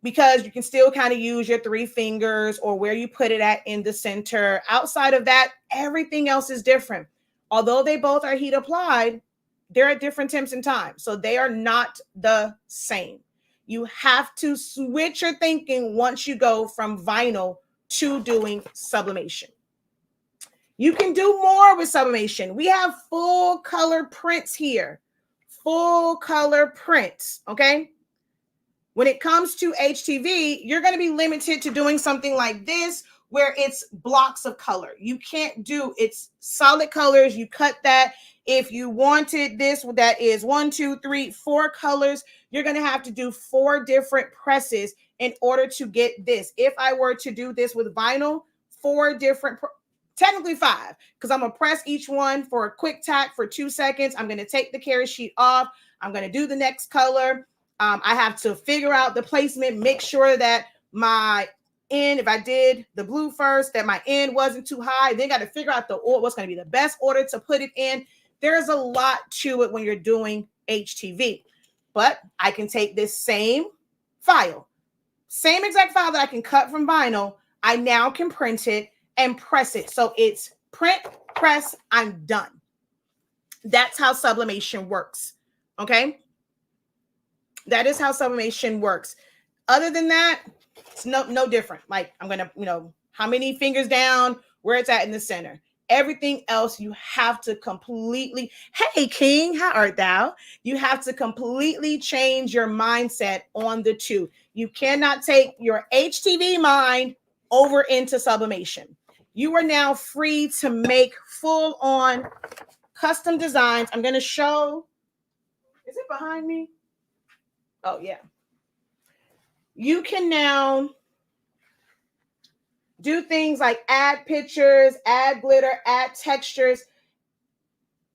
because you can still kind of use your 3 fingers or where you put it at in the center. Outside of that, everything else is different. Although they both are heat applied, they're at different temps and times. So they are not the same. You have to switch your thinking once you go from vinyl to doing sublimation. You can do more with sublimation. We have full color prints here. Full color prints, okay? When it comes to HTV, you're going to be limited to doing something like this, where it's blocks of color. You can't do, it's solid colors. You cut that. If you wanted this, that is 1, 2, 3, 4 colors, you're going to have to do 4 different presses in order to get this. If I were to do this with vinyl, 4 different, technically 5, because I'm going to press each one for a quick tack for 2 seconds. I'm going to take the carry sheet off. I'm going to do the next color. I have to figure out the placement, make sure that my end, if I did the blue first, that my end wasn't too high. Then got to figure out the order, what's going to be the best order to put it in. There's a lot to it when you're doing HTV. But I can take this same file, same exact file that I can cut from vinyl. I now can print it and press it. So it's print, press, I'm done. That's how sublimation works. Okay? That is how sublimation works. Other than that, it's no different. Like I'm going to, how many fingers down, where it's at in the center. Everything else you have to completely, hey King, how art thou? You have to completely change your mindset on the two. You cannot take your HTV mind over into sublimation. You are now free to make full on custom designs. I'm going to show, is it behind me? Oh yeah. You can now do things like add pictures, add glitter, add textures.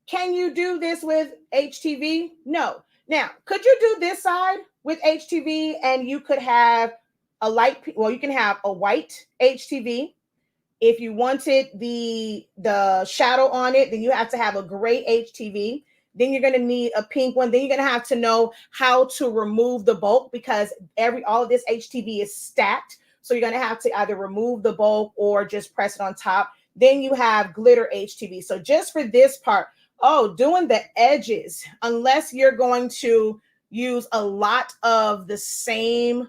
Can you do this with HTV? No. Now, could you do this side with HTV and you could have a light, well, you can have a white HTV. If you wanted the shadow on it, then you have to have a gray HTV. Then you're going to need a pink one. Then you're going to have to know how to remove the bulk, because all of this HTV is stacked. So you're going to have to either remove the bulk or just press it on top. Then you have glitter HTV. So just for this part, doing the edges, unless you're going to use a lot of the same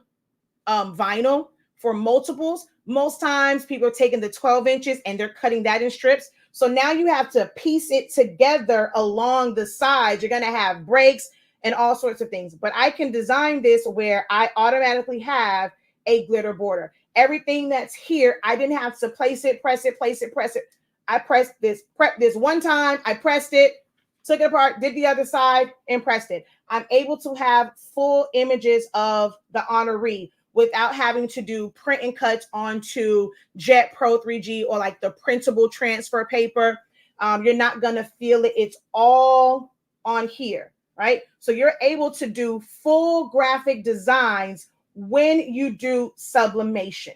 vinyl for multiples, most times people are taking the 12 inches and they're cutting that in strips. So now you have to piece it together along the sides. You're going to have breaks and all sorts of things. But I can design this where I automatically have a glitter border. Everything that's here, I didn't have to place it, press it, place it, press it. I pressed this, prep this one time. I pressed it, took it apart, did the other side, and pressed it. I'm able to have full images of the honoree without having to do print and cuts onto Jet Pro 3G or like the printable transfer paper. You're not going to feel it. It's all on here, right? So you're able to do full graphic designs when you do sublimation.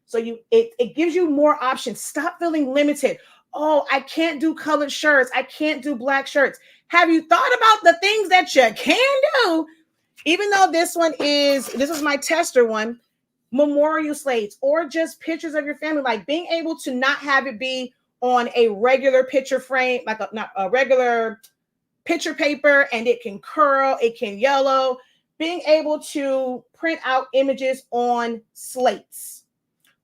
So it gives you more options. Stop feeling limited. Oh, I can't do colored shirts. I can't do black shirts. Have you thought about the things that you can do? Even though this was my tester one, memorial slates or just pictures of your family, like being able to not have it be on a regular picture frame, like not a regular picture paper, and it can curl, it can yellow. Being able to print out images on slates,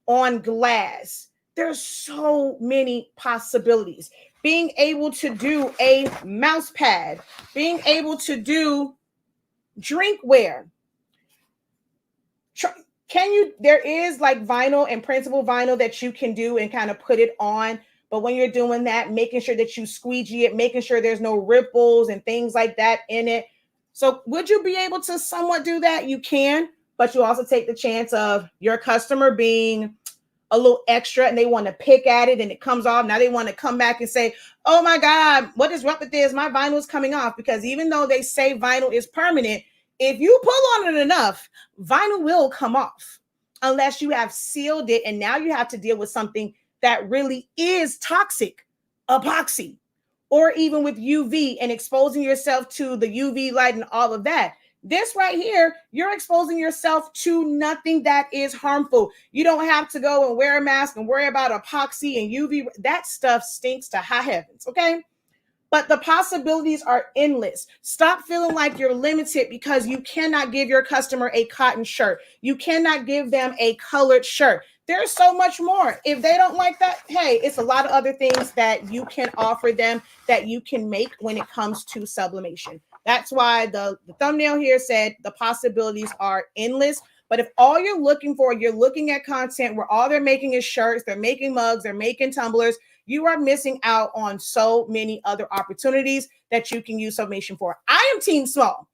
on glass. There's so many possibilities. Being able to do a mouse pad, being able to do drinkware. There is like vinyl and printable vinyl that you can do and kind of put it on. But when you're doing that, making sure that you squeegee it, making sure there's no ripples and things like that in it. So would you be able to somewhat do that? You can, but you also take the chance of your customer being a little extra and they want to pick at it and it comes off. Now they want to come back and say, oh my God, what is wrong with this? My vinyl is coming off. Because even though they say vinyl is permanent, if you pull on it enough, vinyl will come off unless you have sealed it. And now you have to deal with something that really is toxic, epoxy, or even with UV and exposing yourself to the UV light and all of that. This right here, you're exposing yourself to nothing that is harmful. You don't have to go and wear a mask and worry about epoxy and UV. That stuff stinks to high heavens, okay? But the possibilities are endless. Stop feeling like you're limited because you cannot give your customer a cotton shirt. You cannot give them a colored shirt. There's so much more. If they don't like that, hey, it's a lot of other things that you can offer them that you can make when it comes to sublimation. That's why the thumbnail here said the possibilities are endless. But if all you're looking for, you're looking at content where all they're making is shirts, they're making mugs, they're making tumblers, you are missing out on so many other opportunities that you can use sublimation for. I am team small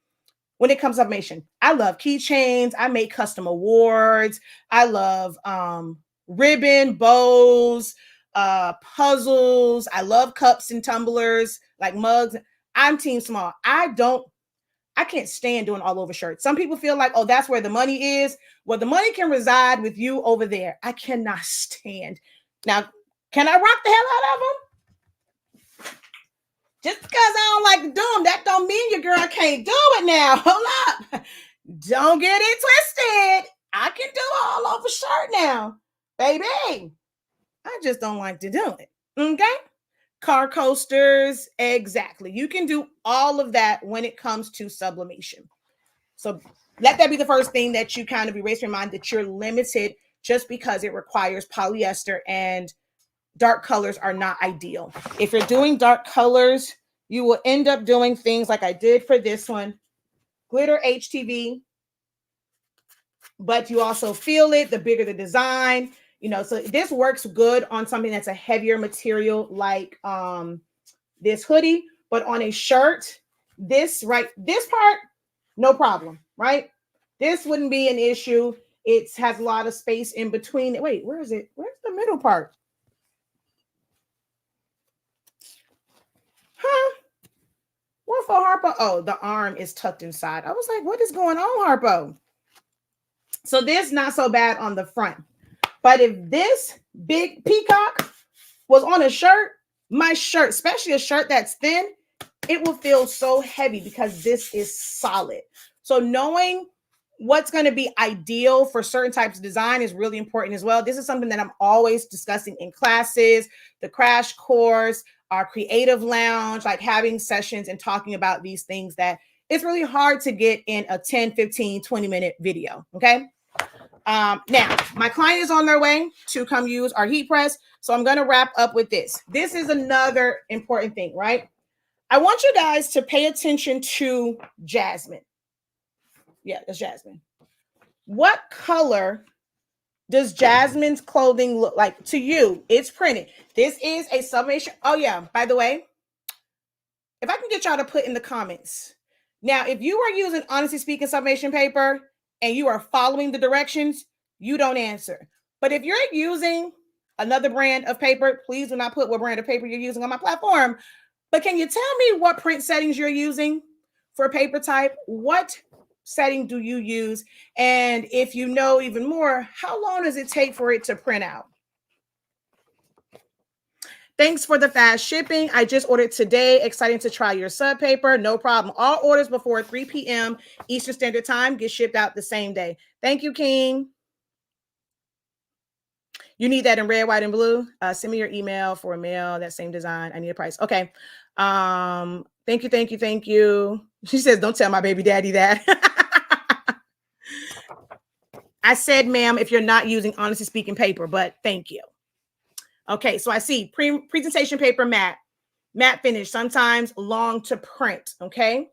when it comes to sublimation. I love keychains. I make custom awards. I love ribbon, bows, puzzles. I love cups and tumblers, like mugs. I'm team small. I can't stand doing all over shirts. Some people feel like, oh, that's where the money is. Well, the money can reside with you over there. I cannot stand. Now, can I rock the hell out of them? Just because I don't like to do them, that don't mean your girl can't do it now. Hold up. Don't get it twisted. I can do all over shirt now. Baby, I just don't like to do it. Okay? Car coasters, exactly. You can do all of that when it comes to sublimation. So let that be the first thing that you kind of erase your mind, that you're limited just because it requires polyester and dark colors are not ideal. If you're doing dark colors, you will end up doing things like I did for this one, glitter HTV, but you also feel it the bigger the design. You know, so this works good on something that's a heavier material like this hoodie, but on a shirt, this part, no problem, right? This wouldn't be an issue. It has a lot of space in between. Wait, where is it? Where's the middle part? Huh? What for Harpo? Oh, the arm is tucked inside. I was like, what is going on, Harpo? So this not so bad on the front. But if this big peacock was on a shirt, my shirt, especially a shirt that's thin, it will feel so heavy because this is solid. So knowing what's going to be ideal for certain types of design is really important as well. This is something that I'm always discussing in classes, the crash course, our creative lounge, like having sessions and talking about these things that it's really hard to get in a 10, 15, 20-minute video, okay? Now, my client is on their way to come use our heat press. So I'm going to wrap up with this. This is another important thing, right? I want you guys to pay attention to Jasmine. Yeah, that's Jasmine. What color does Jasmine's clothing look like to you? It's printed. This is a sublimation. Oh, yeah. By the way, if I can get y'all to put in the comments. Now, if you are using Honestly Speaking sublimation paper and you are following the directions, you don't answer. But if you're using another brand of paper, please do not put what brand of paper you're using on my platform. But can you tell me what print settings you're using for paper type? What setting do you use? And if you know even more, how long does it take for it to print out? Thanks for the fast shipping. I just ordered today. Exciting to try your sub paper. No problem. All orders before 3 p.m. Eastern Standard Time get shipped out the same day. Thank you, King. You need that in red, white, and blue. Send me your email for a mail. That same design. I need a price. Okay. Thank you, thank you, thank you. She says, don't tell my baby daddy that. I said, ma'am, if you're not using Honestly Speaking paper, but thank you. Okay, so I see presentation paper matte finish, sometimes long to print. Okay.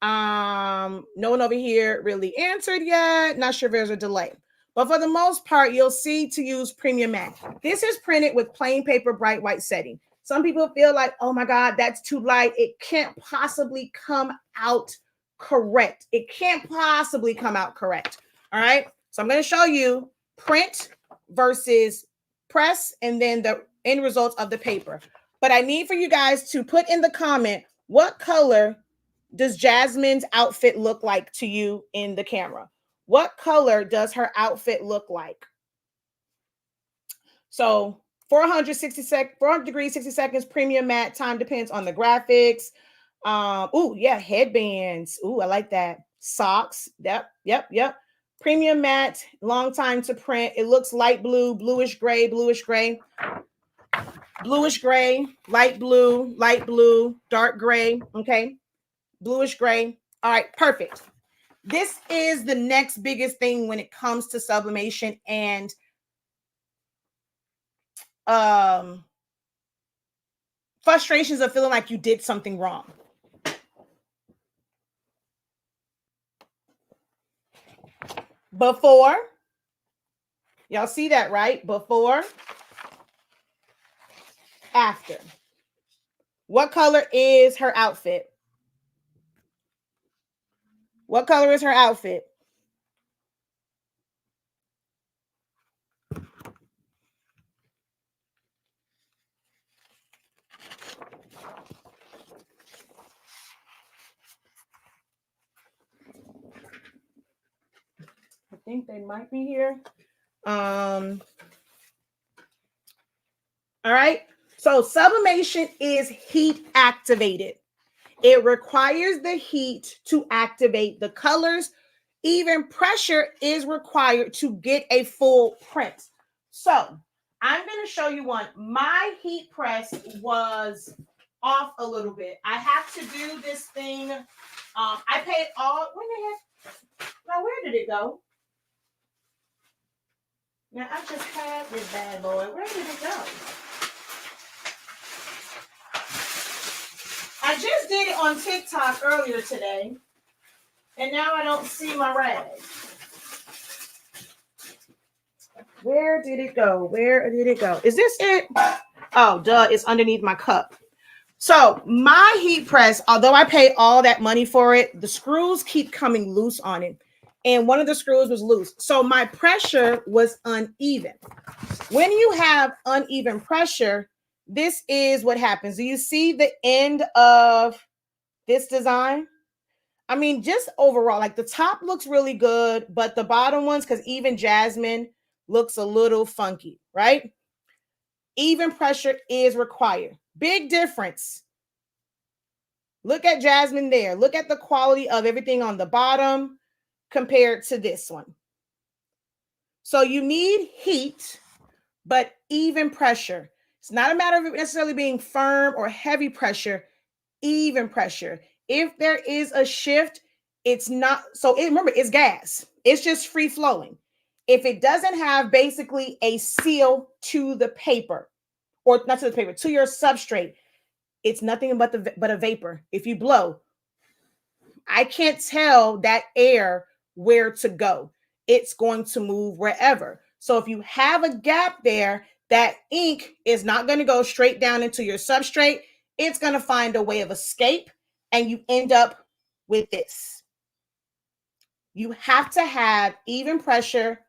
No one over here really answered yet. Not sure if there's a delay, but for the most part, you'll see to use premium matte. This is printed with plain paper, bright white setting. Some people feel like, oh my God, that's too light. It can't possibly come out correct. It can't possibly come out correct. All right. So I'm going to show you print versus press and then the end results of the paper. But I need for you guys to put in the comment, what color does Jasmine's outfit look like to you in the camera? What color does her outfit look like? So 400 degrees, 60 seconds, premium matte. Time depends on the graphics. Oh yeah, headbands. Oh, I like that. Socks. Yep. Premium matte, long time to print. It looks light blue, bluish gray, light blue, dark gray. Okay, bluish gray. All right, perfect. This is the next biggest thing when it comes to sublimation and frustrations of feeling like you did something wrong. Before, y'all see that, right? Before, after. What color is her outfit? What color is her outfit? I think they might be here. All right. So sublimation is heat activated. It requires the heat to activate the colors. Even pressure is required to get a full print. So I'm going to show you one. My heat press was off a little bit. I have to do this thing. I paid all. When the heck? Now, where did it go? Now, I just had this bad boy. Where did it go? I just did it on TikTok earlier today, and now I don't see my rag. Where did it go? Where did it go? Is this it? Oh, duh, it's underneath my cup. So my heat press, although I paid all that money for it, the screws keep coming loose on it. And one of the screws was loose. So my pressure was uneven. When you have uneven pressure, this is what happens. Do you see the end of this design? I mean, just overall, like the top looks really good, but the bottom ones, because even Jasmine looks a little funky, right? Even pressure is required. Big difference. Look at Jasmine there. Look at the quality of everything on the bottom compared to this one. So you need heat, but even pressure. It's not a matter of it necessarily being firm or heavy pressure, even pressure. If there is a shift, it's not. So remember, it's gas. It's just free flowing. If it doesn't have basically a seal to the paper, or not to the paper, to your substrate, it's nothing but a vapor. If you blow, I can't tell that air where to go. It's going to move wherever. So if you have a gap there, that ink is not going to go straight down into your substrate. It's going to find a way of escape, and you end up with this. You have to have even pressure.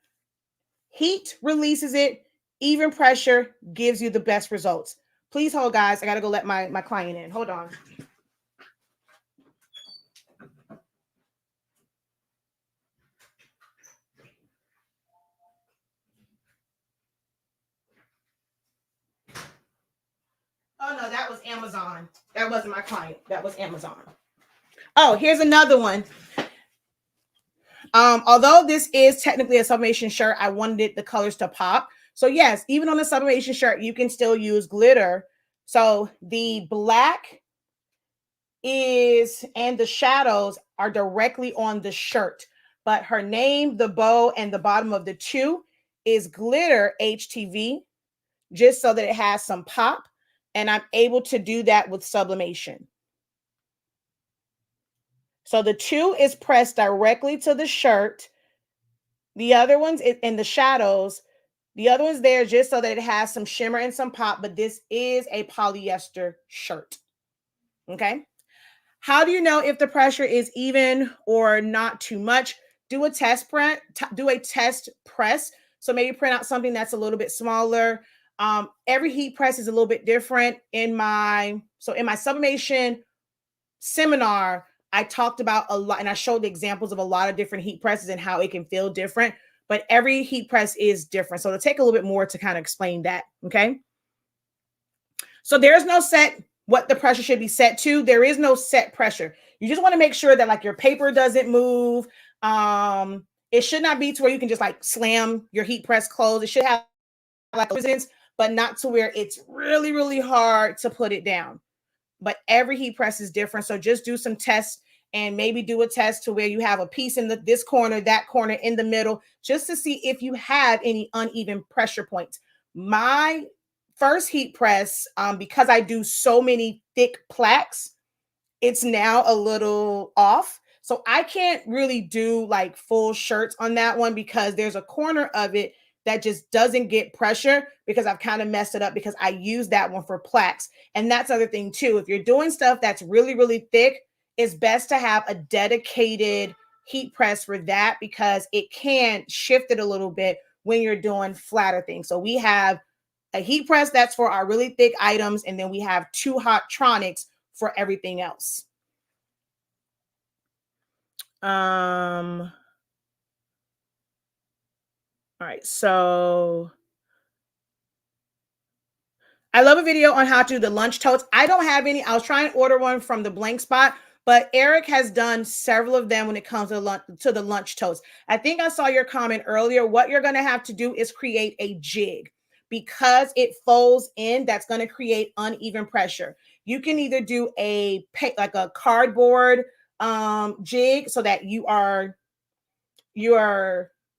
Heat releases it. Even pressure gives you the best results. Please hold, guys. I got to go let my client in. Hold on. Oh, no, that was Amazon. That wasn't my client. That was Amazon. Oh, here's another one. Although this is technically a sublimation shirt, I wanted the colors to pop. So yes, even on the sublimation shirt, you can still use glitter. So the black and the shadows are directly on the shirt. But her name, the bow, and the bottom of the two is glitter HTV, just so that it has some pop. And I'm able to do that with sublimation. So the two is pressed directly to the shirt. The other ones in the shadows, the other one's there just so that it has some shimmer and some pop, but this is a polyester shirt. Okay. How do you know if the pressure is even or not too much? Do a test press. So maybe print out something that's a little bit smaller. Every heat press is a little bit different. In my sublimation seminar, I talked about a lot and I showed the examples of a lot of different heat presses and how it can feel different, but every heat press is different. So it'll take a little bit more to kind of explain that. Okay. So there's no set what the pressure should be set to. There is no set pressure. You just want to make sure that like your paper doesn't move. It should not be to where you can just like slam your heat press closed. It should have like resistance, but not to where it's really, really hard to put it down. But every heat press is different. So just do some tests and maybe do a test to where you have a piece in this corner, that corner, in the middle, just to see if you have any uneven pressure points. My first heat press, because I do so many thick plaques, it's now a little off. So I can't really do like full shirts on that one because there's a corner of it that just doesn't get pressure because I've kind of messed it up because I use that one for plaques. And that's the other thing too. If you're doing stuff that's really, really thick, it's best to have a dedicated heat press for that because it can shift it a little bit when you're doing flatter things. So we have a heat press that's for our really thick items, and then we have 2 Hottronics for everything else. All right, so I love a video on how to do the lunch totes. I don't have any. I was trying to order one from the Blank Spot, but Eric has done several of them when it comes to the lunch totes. I think I saw your comment earlier. What you're going to have to do is create a jig because it folds in. That's going to create uneven pressure. You can either do like a cardboard jig so that you are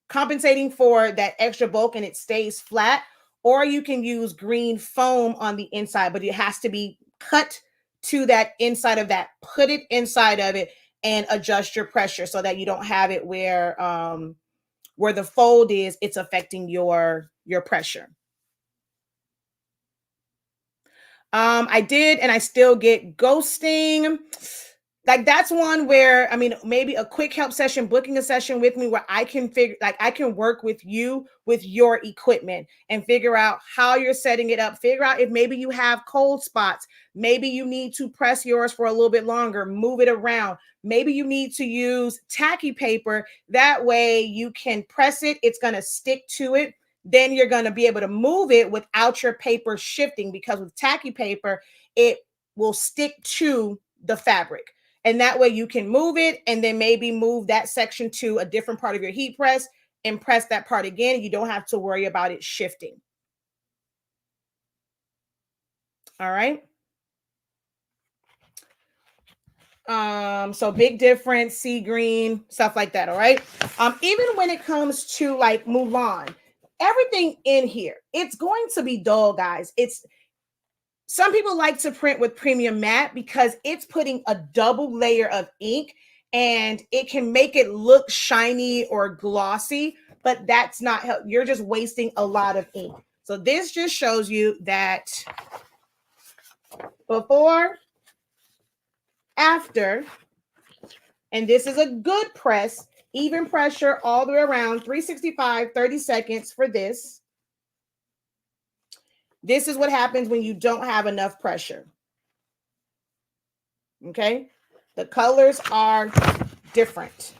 compensating for that extra bulk and it stays flat, or you can use green foam on the inside, but it has to be cut to that inside of that. Put it inside of it and adjust your pressure so that you don't have it where the fold is, it's affecting your pressure. I did, and I still get ghosting. Like that's one where, I mean, maybe a quick help session, booking a session with me where I can I can work with you with your equipment and figure out how you're setting it up. Figure out if maybe you have cold spots. Maybe you need to press yours for a little bit longer, move it around. Maybe you need to use tacky paper. That way you can press it. It's going to stick to it. Then you're going to be able to move it without your paper shifting, because with tacky paper, it will stick to the fabric. And that way you can move it and then maybe move that section to a different part of your heat press and press that part again. You don't have to worry about it shifting. All right. So big difference, sea green, stuff like that. All right. Even when it comes to like Mulan, everything in here, it's going to be dull, guys. Some people like to print with premium matte because it's putting a double layer of ink and it can make it look shiny or glossy, but that's not how you're just wasting a lot of ink. So this just shows you that before, after, and this is a good press, even pressure all the way around, 365, 30 seconds for this. This is what happens when you don't have enough pressure. Okay, the colors are different.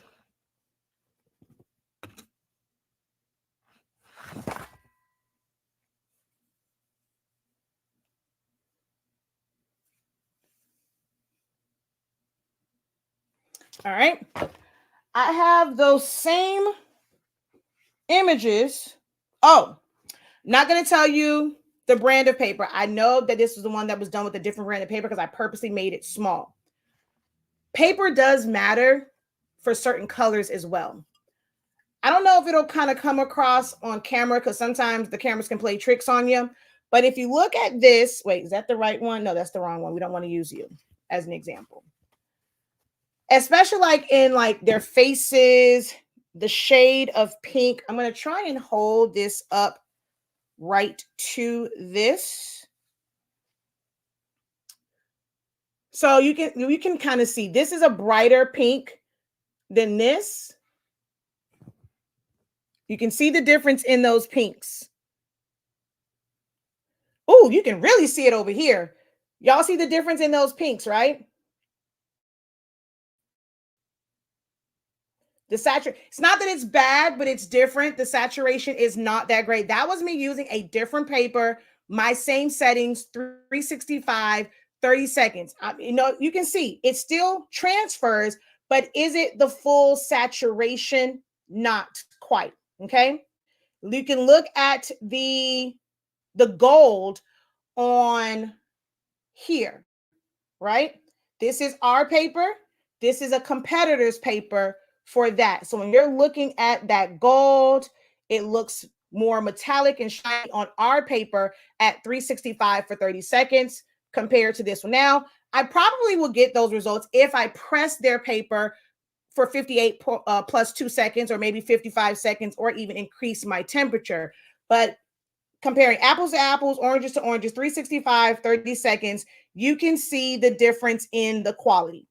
All right, I have those same images. Oh, not going to tell you the brand of paper. I know that this was the one that was done with a different brand of paper because I purposely made it small. Paper does matter for certain colors as well. I don't know if it'll kind of come across on camera because sometimes the cameras can play tricks on you. But if you look at this, wait, is that the right one? No, that's the wrong one. We don't want to use you as an example. Especially like in like their faces, the shade of pink. I'm going to try and hold this up right to this. So you can kind of see this is a brighter pink than this. You can see the difference in those pinks. Ooh, you can really see it over here. Y'all see the difference in those pinks, right? The saturation, it's not that it's bad, but it's different. The saturation is not that great. That was me using a different paper, my same settings, 365, 30 seconds. You can see it still transfers, but is it the full saturation? Not quite. Okay. You can look at the gold on here, right? This is our paper. This is a competitor's paper for that. So when you're looking at that gold, it looks more metallic and shiny on our paper at 365 for 30 seconds compared to this one. Now, I probably will get those results if I press their paper for 58 plus 2 seconds, or maybe 55 seconds, or even increase my temperature. But comparing apples to apples, oranges to oranges, 365, 30 seconds, you can see the difference in the quality.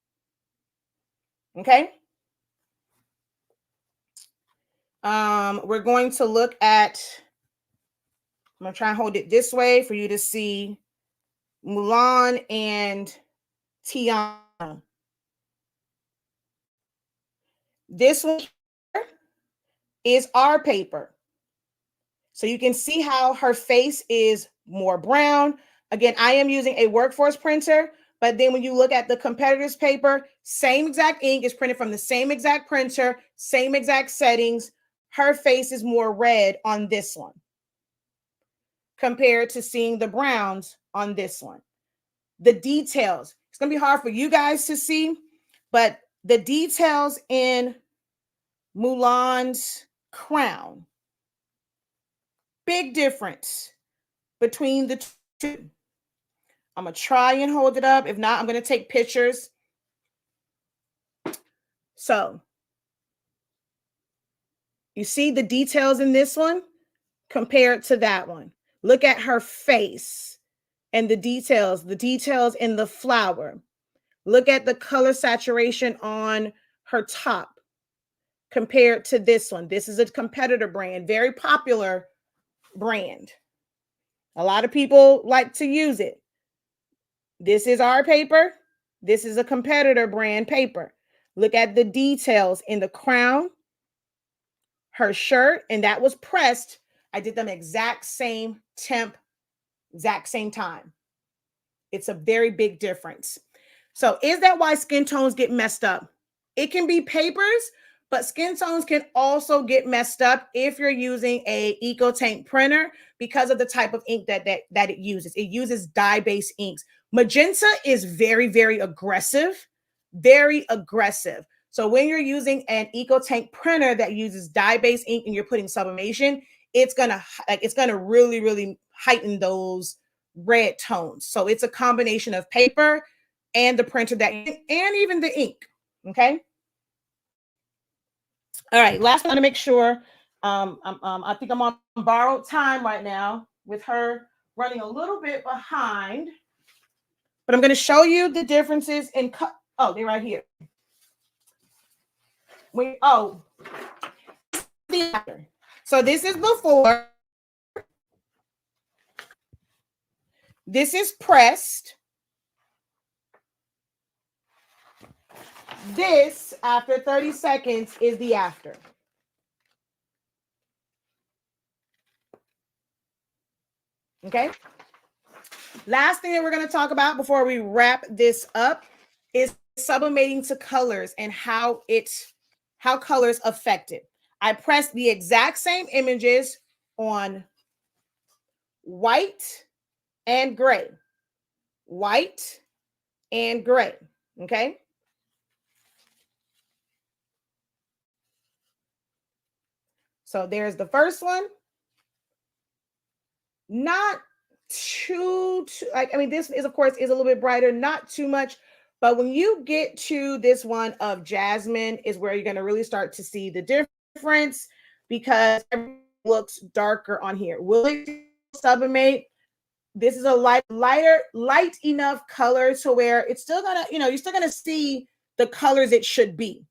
Okay. We're going to look at, I'm going to try and hold it this way for you to see Mulan and Tiana. This one here is our paper. So you can see how her face is more brown. Again, I am using a workforce printer, but then when you look at the competitor's paper, same exact ink is printed from the same exact printer, same exact settings. Her face is more red on this one compared to seeing the browns on this one. The details, it's going to be hard for you guys to see, but the details in Mulan's crown, big difference between the two. I'm going to try and hold it up. If not, I'm going to take pictures. So you see the details in this one compared to that one. Look at her face and the details in the flower. Look at the color saturation on her top compared to this one. This is a competitor brand, very popular brand. A lot of people like to use it. This is our paper. This is a competitor brand paper. Look at the details in the crown, her shirt, and that was pressed. I did them exact same temp, exact same time. It's a very big difference. So is that why skin tones get messed up? It can be papers, but skin tones can also get messed up if you're using a EcoTank printer because of the type of ink that it uses. It uses dye-based inks. Magenta is very, very aggressive, very aggressive. So when you're using an EcoTank printer that uses dye-based ink and you're putting sublimation, it's gonna really, really heighten those red tones. So it's a combination of paper and the printer and even the ink. Okay. All right. Last one to make sure. I think I'm on borrowed time right now with her running a little bit behind, but I'm going to show you the differences in oh, they're right here. So this is before. This is pressed. This, after 30 seconds, is the after. Okay. Last thing that we're going to talk about before we wrap this up is sublimating to colors and how colors affect it. I pressed the exact same images on white and gray. White and gray. Okay. So there's the first one. Not too like, I mean, this is, of course, is a little bit brighter, not too much. But when you get to this one of Jasmine is where you're going to really start to see the difference because it looks darker on here. Will it sublimate? This is a light enough color to where it's still gonna, you're still gonna see the colors it should be,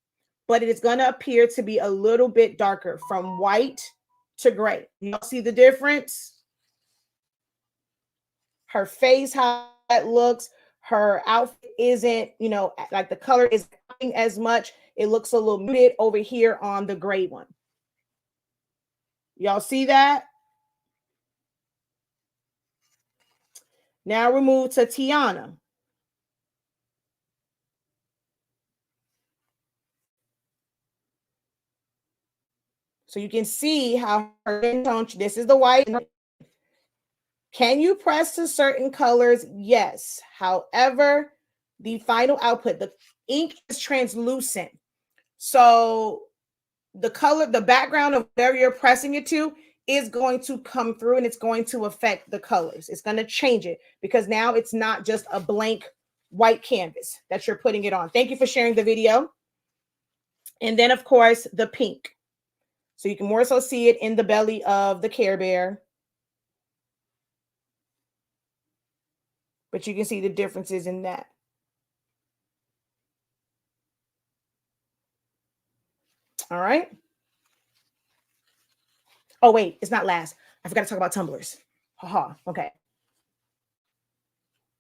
but it is gonna appear to be a little bit darker from white to gray. You see the difference? her face, how that looks. Her outfit isn't, you know, like the color isn't as much. It looks a little muted over here on the gray one. Y'all see that? Now we move to Tiana. So you can see how her skin tone, this is the white. Can you press to certain colors? Yes. However, the final output, the ink is translucent. So the color, the background of whatever you're pressing it to is going to come through and it's going to affect the colors. It's going to change it because now it's not just a blank white canvas that you're putting it on. Thank you for sharing the video. And then, of course, the pink. So you can more so see it in the belly of the Care Bear. But you can see the differences in that. All right. Oh, wait, it's not last. I forgot to talk about tumblers. Haha. Okay.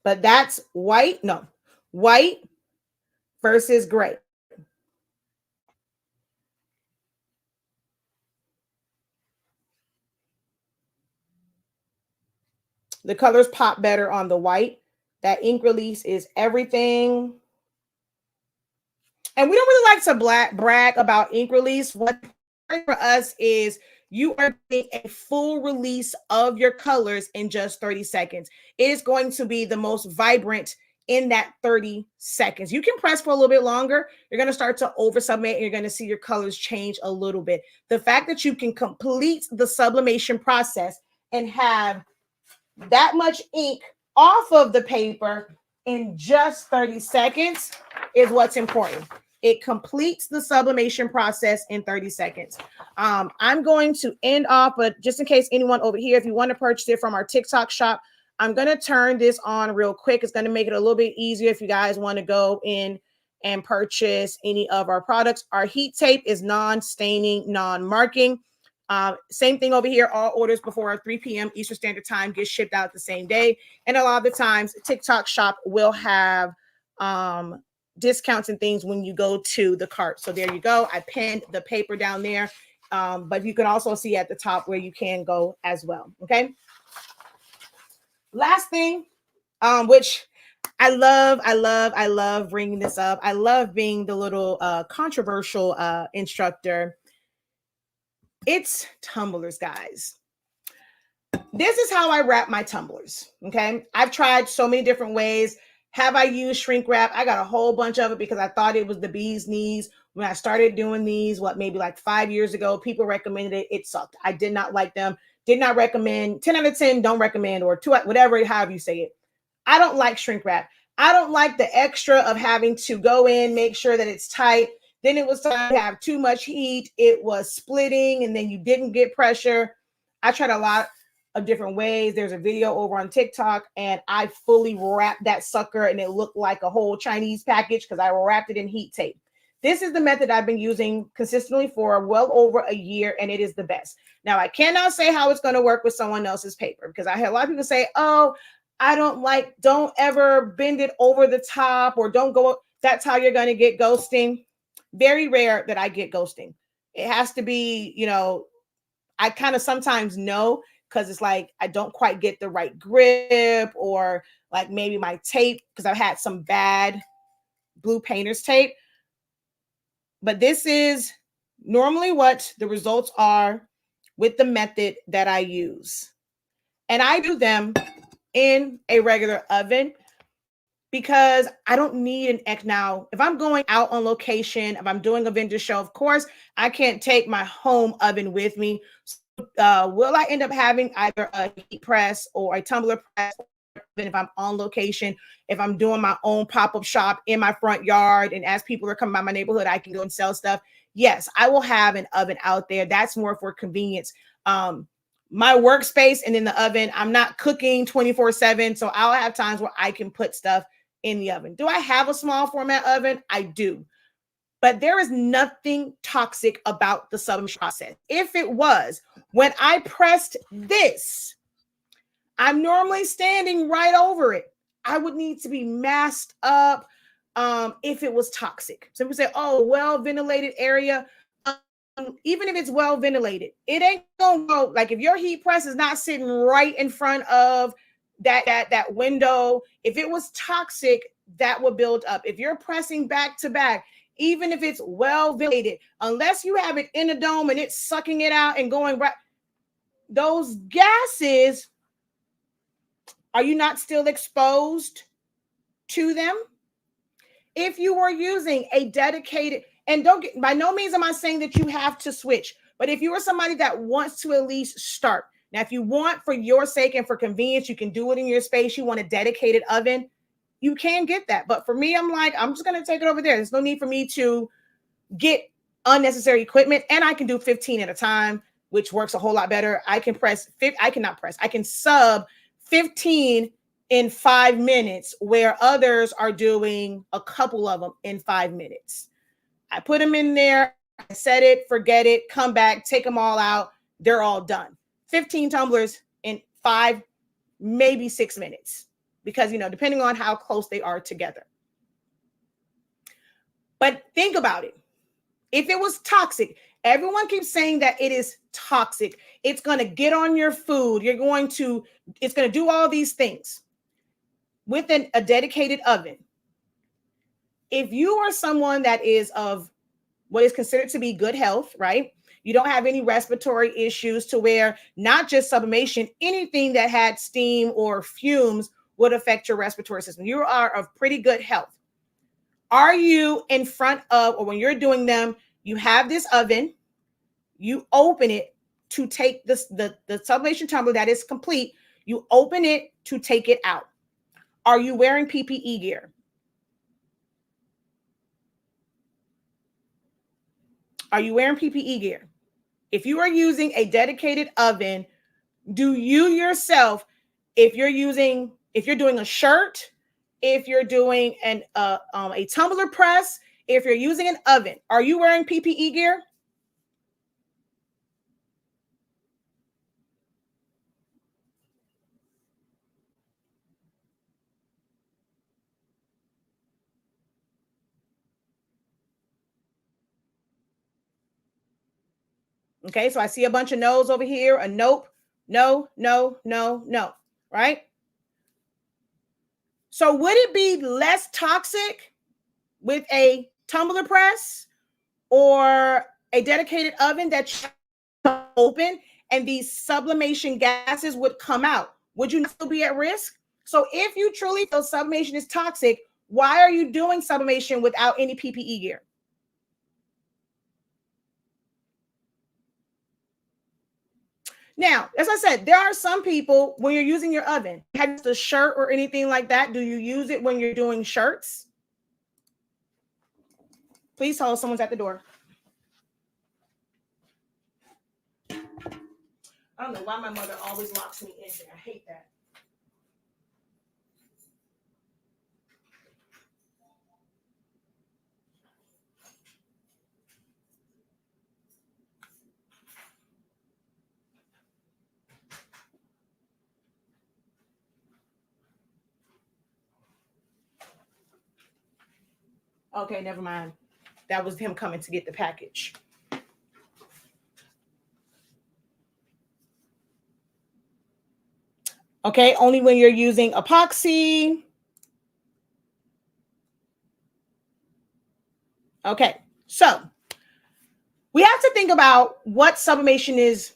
But that's white. No, white versus gray. The colors pop better on the white. That ink release is everything. And we don't really like to brag about ink release. What for us is you are getting a full release of your colors in just 30 seconds. It is going to be the most vibrant in that 30 seconds. You can press for a little bit longer. You're going to start to over sublimate and you're going to see your colors change a little bit. The fact that you can complete the sublimation process and have that much ink off of the paper in just 30 seconds is what's important. It completes the sublimation process in 30 seconds. I'm going to end off, but just in case anyone over here, if you want to purchase it from our TikTok shop, I'm going to turn this on real quick. It's going to make it a little bit easier if you guys want to go in and purchase any of our products. Our heat tape is non-staining, non-marking. Same thing over here. All orders before 3 p.m. Eastern Standard Time get shipped out the same day. And a lot of the times, TikTok shop will have discounts and things when you go to the cart. So there you go. I pinned the paper down there. But you can also see at the top where you can go as well. Okay. Last thing, which I love bringing this up. I love being the little controversial instructor. It's tumblers, guys. This is how I wrap my tumblers. Okay. I've tried so many different ways. Have I used shrink wrap? I got a whole bunch of it because I thought it was the bee's knees. When I started doing these, maybe like 5 years ago, people recommended it. It sucked. I did not like them. Did not recommend. 10 out of 10, don't recommend, or 2, whatever, however you say it. I don't like shrink wrap. I don't like the extra of having to go in, make sure that it's tight. Then it was time to have too much heat. It was splitting, and then you didn't get pressure. I tried a lot of different ways. There's a video over on TikTok, and I fully wrapped that sucker, and it looked like a whole Chinese package because I wrapped it in heat tape. This is the method I've been using consistently for well over a year, and it is the best. Now, I cannot say how it's going to work with someone else's paper because I had a lot of people say, oh, don't ever bend it over the top or don't go. That's how you're going to get ghosting. Very rare that I get ghosting. It has to be, I kind of sometimes know because it's like I don't quite get the right grip or like maybe my tape because I've had some bad blue painter's tape. But this is normally what the results are with the method that I use. And I do them in a regular oven because I don't need an egg now. If I'm going out on location, if I'm doing a vendor show, of course, I can't take my home oven with me. Will I end up having either a heat press or a tumbler press if I'm on location? If I'm doing my own pop-up shop in my front yard and as people are coming by my neighborhood, I can go and sell stuff. Yes, I will have an oven out there. That's more for convenience. My workspace and in the oven, I'm not cooking 24/7. So I'll have times where I can put stuff in the oven. Do I have a small format oven? I do. But there is nothing toxic about the sublimation process. If it was, when I pressed this, I'm normally standing right over it. I would need to be masked up if it was toxic. Some people say, oh, well ventilated area. Even if it's well ventilated, it ain't gonna go. Like if your heat press is not sitting right in front of that window, if it was toxic, that would build up. If you're pressing back to back, even if it's well ventilated, unless you have it in a dome and it's sucking it out and going right, those gases, are you not still exposed to them? If you were using a dedicated, and don't get, by no means am I saying that you have to switch, but if you are somebody that wants to at least start. Now, if you want, for your sake and for convenience, you can do it in your space. You want a dedicated oven, you can get that. But for me, I'm like, I'm just going to take it over there. There's no need for me to get unnecessary equipment. And I can do 15 at a time, which works a whole lot better. I can I can sub 15 in 5 minutes, where others are doing a couple of them in 5 minutes. I put them in there, I set it, forget it, come back, take them all out. They're all done. 15 tumblers in 5, maybe 6 minutes, because, depending on how close they are together. But think about it. If it was toxic, everyone keeps saying that it is toxic. It's going to get on your food. It's going to do all these things. With a dedicated oven, if you are someone that is of what is considered to be good health, right? You don't have any respiratory issues to where not just sublimation, anything that had steam or fumes would affect your respiratory system. You are of pretty good health. Are you in front of, or when you're doing them, you have this oven, you open it to take the sublimation tumbler that is complete, you open it to take it out. Are you wearing PPE gear? Are you wearing PPE gear? If you are using a dedicated oven, do you yourself, if you're doing a shirt, if you're doing a tumbler press, if you're using an oven, are you wearing PPE gear? Okay, so I see a bunch of no's over here, a nope, no, no, no, no, right? So would it be less toxic with a tumbler press or a dedicated oven that you open and these sublimation gases would come out? Would you not still be at risk? So if you truly feel sublimation is toxic, why are you doing sublimation without any PPE gear? Now, as I said, there are some people, when you're using your oven, have the shirt or anything like that. Do you use it when you're doing shirts? Please hold, someone's at the door. I don't know why my mother always locks me in there. I hate that. Okay, never mind. That was him coming to get the package. Okay, only when you're using epoxy. Okay, so we have to think about what sublimation is.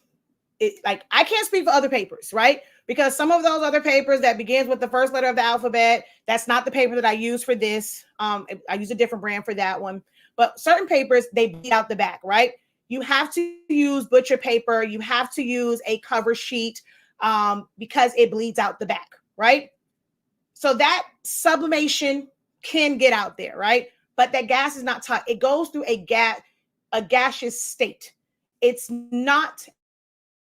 Like, I can't speak for other papers, right? Because some of those other papers that begins with the first letter of the alphabet, that's not the paper that I use for this. I use a different brand for that one. But certain papers, they bleed out the back, right? You have to use butcher paper. You have to use a cover sheet because it bleeds out the back, right? So that sublimation can get out there, right? But that gas is not toxic. It goes through a gaseous state. It's not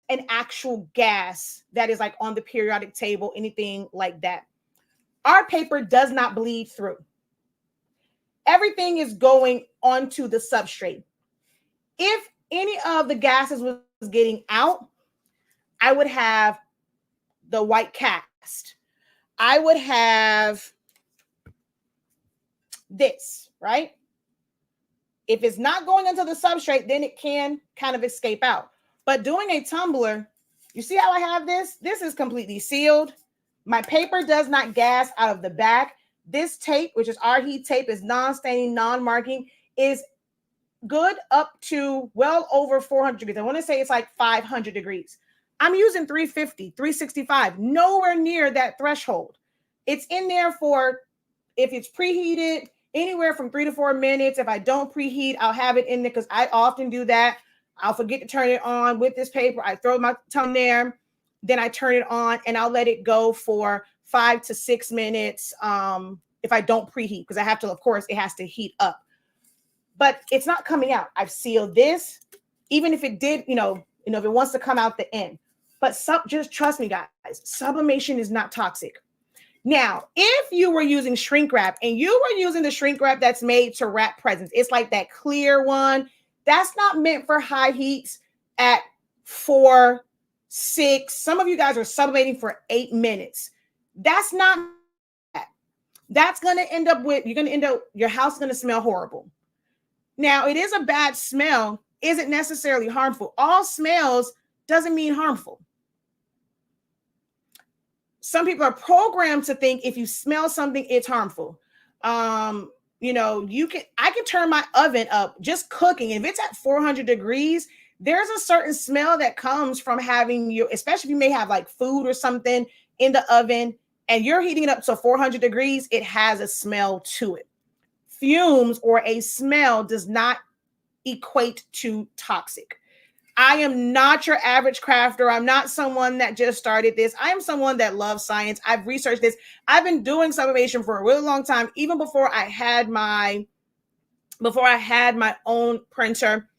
an actual gas that is like on the periodic table, anything like that. Our paper does not bleed through. Everything is going onto the substrate. If any of the gases was getting out, I would have the white cast, I would have this, right? If it's not going into the substrate, then it can kind of escape out. But doing a tumbler, you see how I have this? This is completely sealed. My paper does not gas out of the back. This tape, which is our heat tape, is non-staining, non-marking, is good up to well over 400 degrees. I want to say it's like 500 degrees. I'm using 350, 365, nowhere near that threshold. It's in there for, if it's preheated, anywhere from 3 to 4 minutes. If I don't preheat, I'll have it in there because I often do that. I'll forget to turn it on with this paper. I throw my tongue there, then I turn it on and I'll let it go for 5 to 6 minutes if I don't preheat, because I have to, of course, it has to heat up. But it's not coming out. I've sealed this, even if it did, if it wants to come out the end. But just trust me, guys, sublimation is not toxic. Now, if you were using shrink wrap and you were using the shrink wrap that's made to wrap presents, it's like that clear one. That's not meant for high heats at 4, 6. Some of you guys are sublimating for 8 minutes. That's not that. That's going to end up with, your house is going to smell horrible. Now, it is a bad smell, isn't necessarily harmful. All smells doesn't mean harmful. Some people are programmed to think if you smell something, it's harmful. I can turn my oven up just cooking. If it's at 400 degrees, there's a certain smell that comes from having especially if you may have like food or something in the oven and you're heating it up to 400 degrees, it has a smell to it. Fumes or a smell does not equate to toxic. I am not your average crafter. I'm not someone that just started this. I am someone that loves science. I've researched this. I've been doing sublimation for a really long time, even before I had my own printer.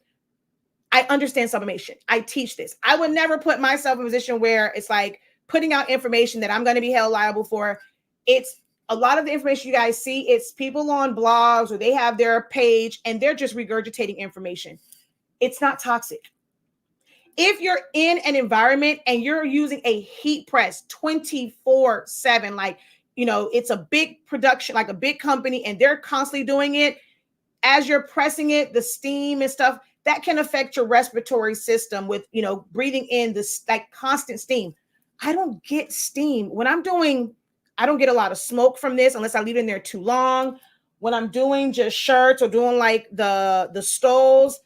I understand sublimation. I teach this. I would never put myself in a position where it's like putting out information that I'm going to be held liable for. It's a lot of the information you guys see, it's people on blogs or they have their page and they're just regurgitating information. It's not toxic. If you're in an environment and you're using a heat press 24/7, it's a big production, like a big company, and they're constantly doing it, as you're pressing it, the steam and stuff, that can affect your respiratory system with, breathing in this like constant steam. I don't get steam. I don't get a lot of smoke from this unless I leave it in there too long. When I'm doing just shirts or doing like the stoles,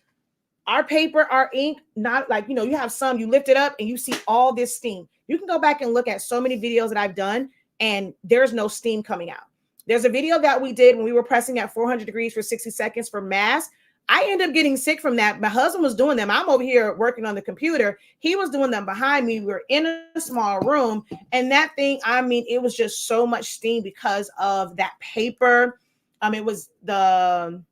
our paper, our ink, not like, you have some, you lift it up and you see all this steam. You can go back and look at so many videos that I've done and there's no steam coming out. There's a video that we did when we were pressing at 400 degrees for 60 seconds for masks. I ended up getting sick from that. My husband was doing them. I'm over here working on the computer. He was doing them behind me. We were in a small room and that thing, it was just so much steam because of that paper. It was the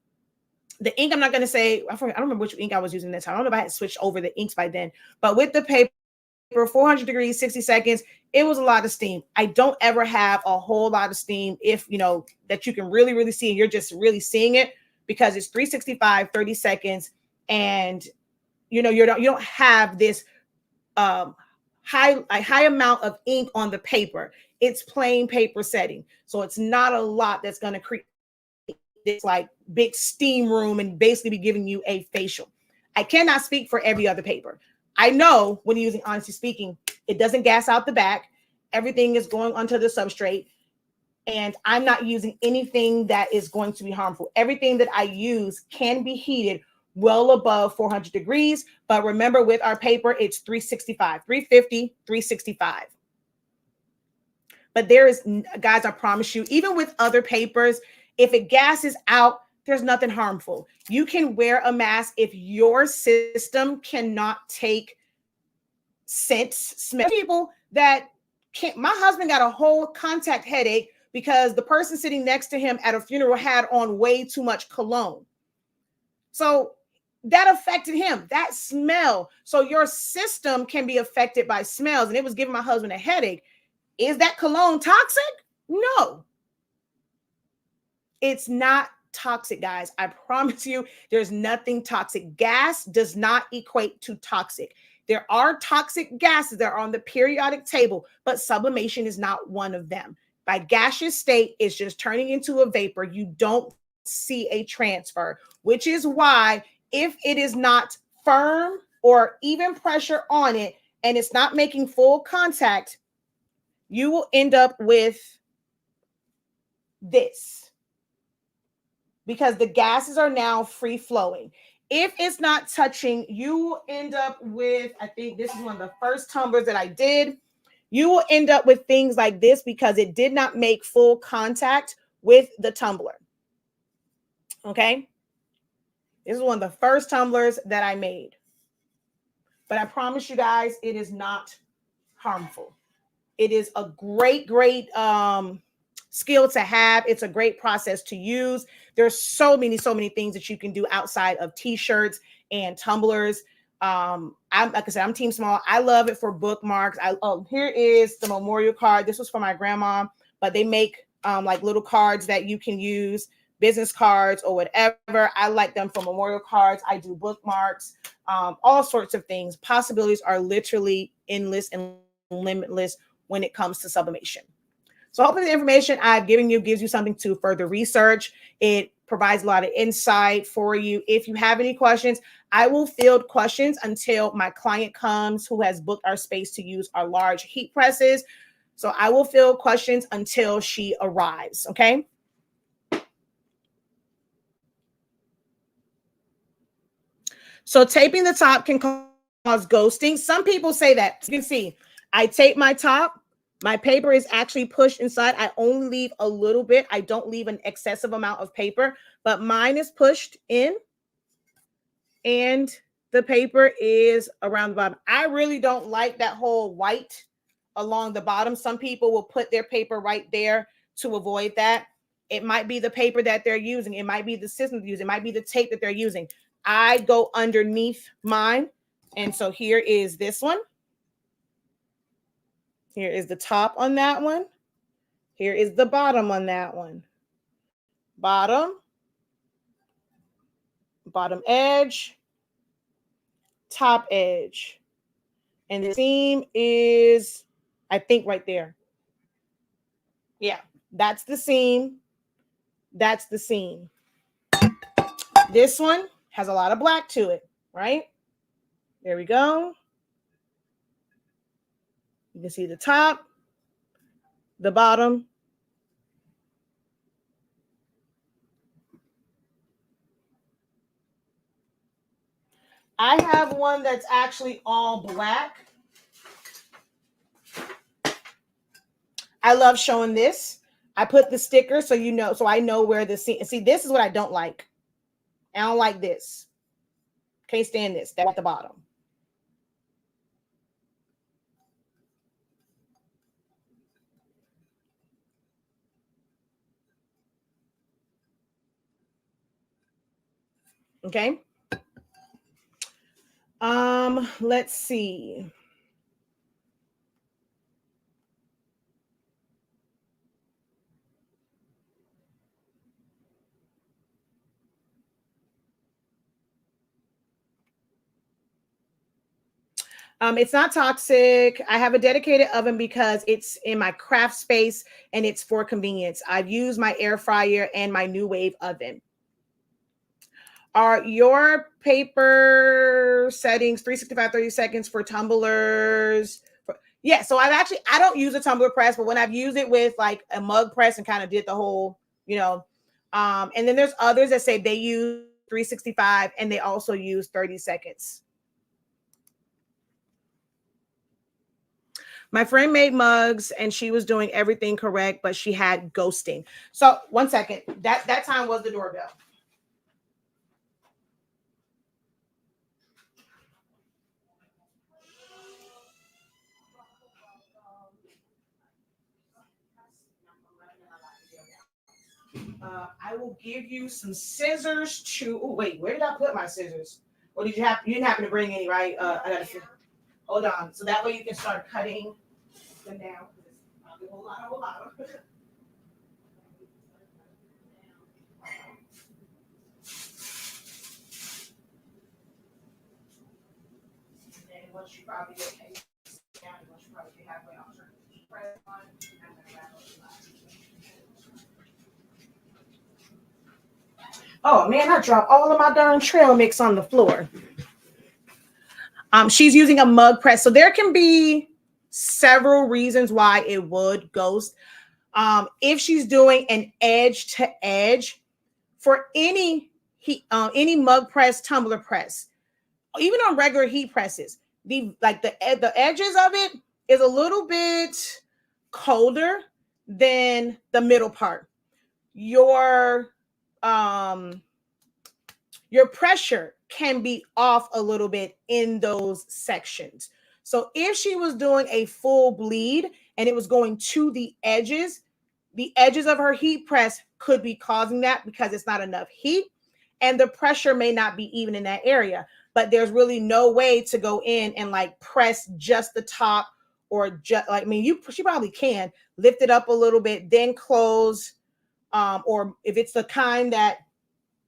ink. I'm not going to say, I don't remember which ink I was using this time. I don't know if I had switched over the inks by then, but with the paper, 400 degrees, 60 seconds, it was a lot of steam. I don't ever have a whole lot of steam if, that you can really, really see, and you're just really seeing it because it's 365, 30 seconds. And, you don't have this high amount of ink on the paper. It's plain paper setting. So it's not a lot that's going to create this like big steam room and basically be giving you a facial. I cannot speak for every other paper. I know when using Honesty Speaking, it doesn't gas out the back. Everything is going onto the substrate. And I'm not using anything that is going to be harmful. Everything that I use can be heated well above 400 degrees. But remember, with our paper, it's 365, 350, 365. But there is, guys, I promise you, even with other papers, if it gases out, there's nothing harmful. You can wear a mask if your system cannot take scents, smell. People that can't. My husband got a whole contact headache because the person sitting next to him at a funeral had on way too much cologne. So that affected him, that smell. So your system can be affected by smells. And it was giving my husband a headache. Is that cologne toxic? No. It's not toxic, guys. I promise you, there's nothing toxic. Gas does not equate to toxic. There are toxic gases that are on the periodic table, but sublimation is not one of them. By gaseous state, it's just turning into a vapor. You don't see a transfer, which is why if it is not firm or even pressure on it and it's not making full contact, you will end up with this because the gases are now free flowing. If it's not touching, you will end up with, I think this is one of the first tumblers that I did. You will end up with things like this because it did not make full contact with the tumbler. Okay. This is one of the first tumblers that I made. But I promise you guys, it is not harmful. It is a great skill to have. It's a great process to use. There's so many things that you can do outside of t-shirts and tumblers. I'm like I said, I'm Team Small. I love it for bookmarks. Here is the memorial card. This was for my grandma, but they make like little cards that you can use, business cards or whatever. I like them for memorial cards. I do bookmarks, all sorts of things. Possibilities are literally endless and limitless when it comes to sublimation. So hopefully the information I've given you gives you something to further research. It provides a lot of insight for you. If you have any questions, I will field questions until my client comes who has booked our space to use our large heat presses. So I will field questions until she arrives, okay? So taping the top can cause ghosting. Some people say that. You can see, I tape my top. My paper is actually pushed inside. I only leave a little bit. I don't leave an excessive amount of paper, but mine is pushed in and the paper is around the bottom. I really don't like that whole white along the bottom. Some people will put their paper right there to avoid that. It might be the paper that they're using. It might be the system they're using. It might be the tape that they're using. I go underneath mine. And so here is this one. Here is the top on that one. Here is the bottom on that one. Bottom edge, top edge. And the seam is, I think, right there. Yeah, that's the seam. That's the seam. This one has a lot of black to it, right? There we go. You can see the top, the bottom. I have one that's actually all black. I love showing this. I put the sticker so you know, so I know where the seam. See, this is what I don't like. I don't like this. Can't stand this. That's at the bottom. Okay. Let's see. It's not toxic. I have a dedicated oven because it's in my craft space and it's for convenience. I've used my air fryer and my new wave oven. Are your paper settings 365, 30 seconds for tumblers? Yeah, so I don't use a tumbler press, but when I've used it with like a mug press and kind of did the whole, and then there's others that say they use 365 and they also use 30 seconds. My friend made mugs and she was doing everything correct, but she had ghosting. So 1 second, that time was the doorbell. I will give you some scissors to. Oh wait, where did I put my scissors? Or did you have? You didn't happen to bring any, right? I gotta hold on, so that way you can start cutting them down. A whole lot. And what should probably get down. You should probably be halfway on. Press on. I'm gonna wrap up the last. Oh man, I dropped all of my darn trail mix on the floor. She's using a mug press, so there can be several reasons why it would ghost. If she's doing an edge to edge for any mug press, tumbler press, even on regular heat presses, the edges of it is a little bit colder than the middle part. Your pressure can be off a little bit in those sections. So if she was doing a full bleed and it was going to the edges of her heat press could be causing that because it's not enough heat and the pressure may not be even in that area. But there's really no way to go in and like press just the top or just like, she probably can lift it up a little bit, then close. Or if it's the kind that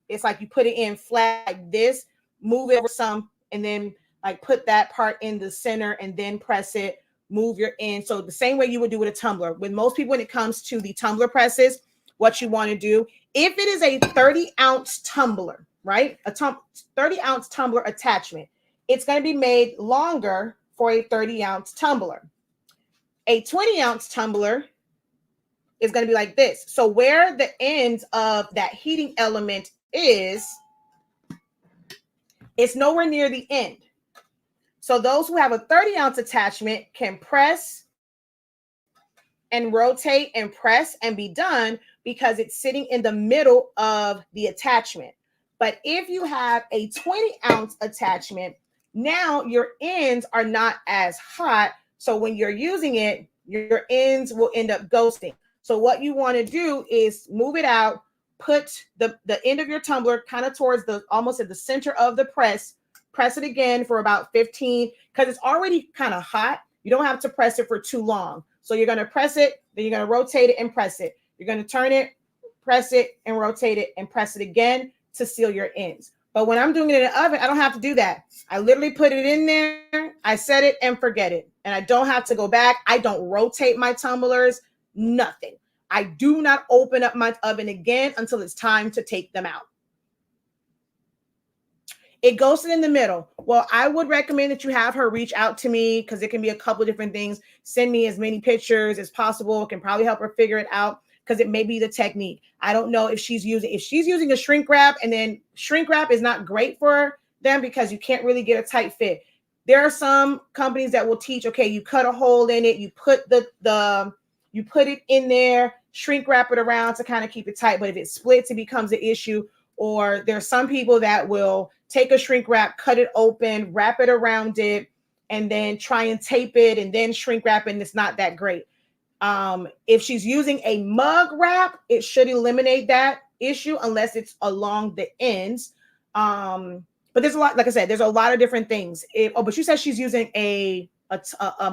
it's like you put it in flat like this, move it over some, and then like put that part in the center and then press it, move your end. So the same way you would do with a tumbler. With most people, when it comes to the tumbler presses, what you want to do, if it is a 30-ounce tumbler, right? 30-ounce tumbler attachment, it's going to be made longer for a 30-ounce tumbler. A 20-ounce tumbler is going to be like this. So where the ends of that heating element is, it's nowhere near the end. So those who have a 30-ounce attachment can press and rotate and press and be done because it's sitting in the middle of the attachment. But if you have a 20-ounce attachment, now your ends are not as hot. So when you're using it, your ends will end up ghosting. So what you want to do is move it out, put the end of your tumbler kind of towards almost at the center of the press it again for about 15, because it's already kind of hot. You don't have to press it for too long. So you're going to press it, then you're going to rotate it and press it. You're going to turn it, press it and rotate it and press it again to seal your ends. But when I'm doing it in the oven, I don't have to do that. I literally put it in there, I set it and forget it. And I don't have to go back. I don't rotate my tumblers, nothing. I do not open up my oven again until it's time to take them out. It goes in the middle. Well, I would recommend that you have her reach out to me because it can be a couple of different things. Send me as many pictures as possible. It can probably help her figure it out because it may be the technique. I don't know if she's using a shrink wrap, and then shrink wrap is not great for them because you can't really get a tight fit. There are some companies that will teach, okay, you cut a hole in it, you put you put it in there, shrink wrap it around to kind of keep it tight. But if it splits, it becomes an issue. Or there's some people that will take a shrink wrap, cut it open, wrap it around it, and then try and tape it and then shrink wrap it, and it's not that great. If she's using a mug wrap, it should eliminate that issue unless it's along the ends. But there's a lot, like I said, there's a lot of different things. But she says she's using a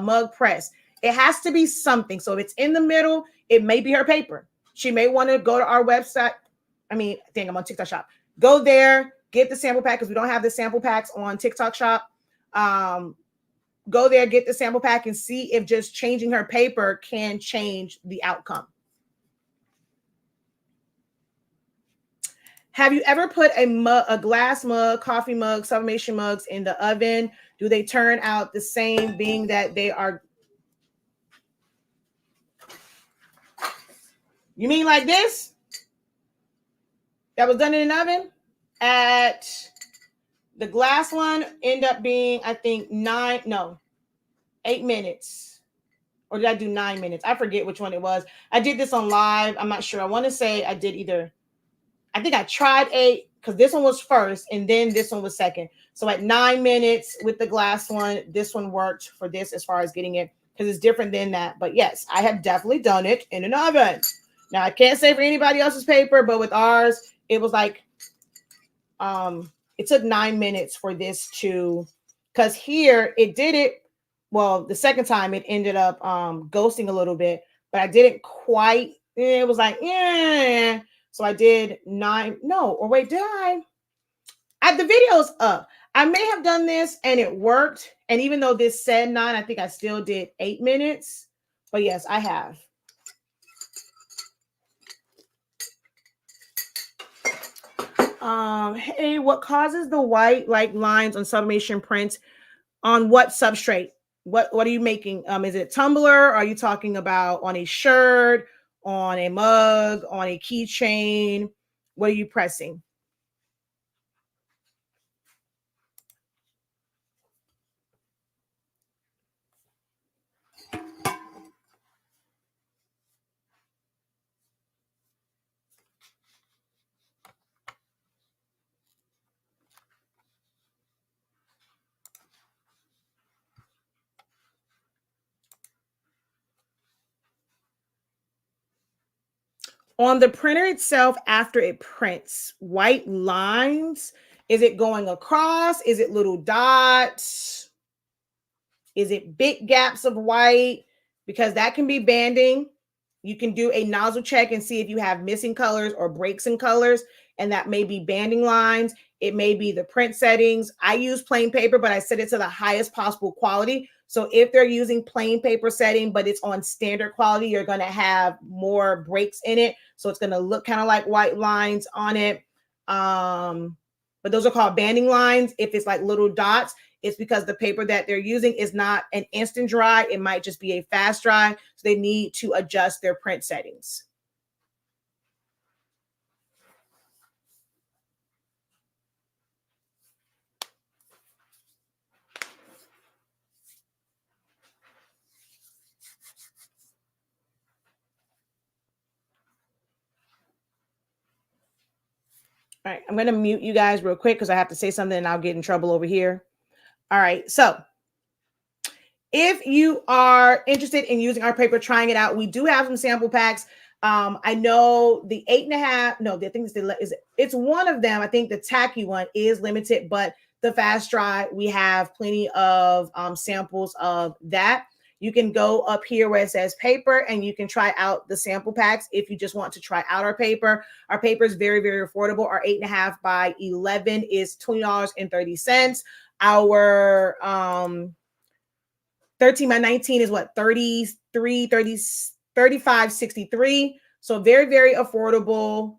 mug press. It has to be something. So if it's in the middle, it may be her paper. She may want to go to our website. I'm on TikTok Shop. Go there, get the sample pack because we don't have the sample packs on TikTok Shop. Go there, get the sample pack and see if just changing her paper can change the outcome. Have you ever put a glass mug, coffee mug, sublimation mugs in the oven? Do they turn out the same, being that they are? You mean like this? That was done in an oven? At the glass one end up being, I think 8 minutes. Or did I do 9 minutes? I forget which one it was. I did this on live. I'm not sure. I want to say I did either. I think I tried 8 because this one was first and then this one was second. So at 9 minutes with the glass one, this one worked for this as far as getting it because it's different than that. But yes, I have definitely done it in an oven. Now I can't say for anybody else's paper, but with ours, it was like, it took 9 minutes for this to, because here it did it. Well, the second time it ended up ghosting a little bit, but I didn't quite, it was like, yeah. So I did 9, no, or wait, did I? The video's up. I may have done this and it worked. And even though this said 9, I think I still did 8 minutes. But yes, I have. Hey, what causes the white like lines on sublimation prints on what substrate? What are you making? Is it tumbler? Are you talking about on a shirt, on a mug, on a keychain? What are you pressing? On the printer itself, after it prints, white lines, is it going across? Is it little dots? Is it big gaps of white? Because that can be banding. You can do a nozzle check and see if you have missing colors or breaks in colors, and that may be banding lines. It may be the print settings. I use plain paper, but I set it to the highest possible quality. So if they're using plain paper setting, but it's on standard quality, you're going to have more breaks in it. So it's going to look kind of like white lines on it. But those are called banding lines. If it's like little dots, it's because the paper that they're using is not an instant dry. It might just be a fast dry. So they need to adjust their print settings. All right, I'm going to mute you guys real quick because I have to say something and I'll get in trouble over here. All right, so if you are interested in using our paper, trying it out, we do have some sample packs. I know the 8.5, no, I think it's one of them. I think the tacky one is limited, but the fast dry, we have plenty of samples of that. You can go up here where it says paper and you can try out the sample packs if you just want to try out our paper. Our paper is very, very affordable. Our 8.5 by 11 is $20.30. Our 13 by 19 is what, 35.63. So very, very affordable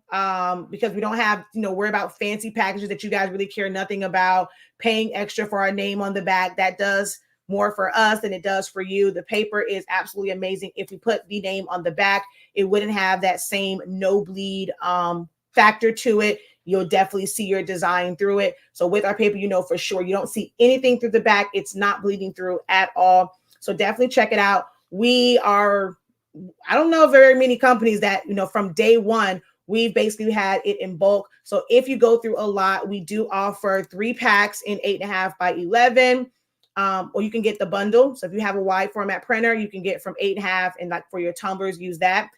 because we don't have, worry about fancy packages that you guys really care nothing about, paying extra for our name on the back. That does more for us than it does for you. The paper is absolutely amazing. If we put the name on the back, it wouldn't have that same no bleed factor to it. You'll definitely see your design through it. So with our paper, for sure, you don't see anything through the back. It's not bleeding through at all. So definitely check it out. We are, I don't know very many companies that, from day one, we've basically had it in bulk. So if you go through a lot, we do offer 3 packs in 8.5 by 11. Or you can get the bundle. So if you have a wide format printer, you can get from 8.5 and like for your tumblers, use that.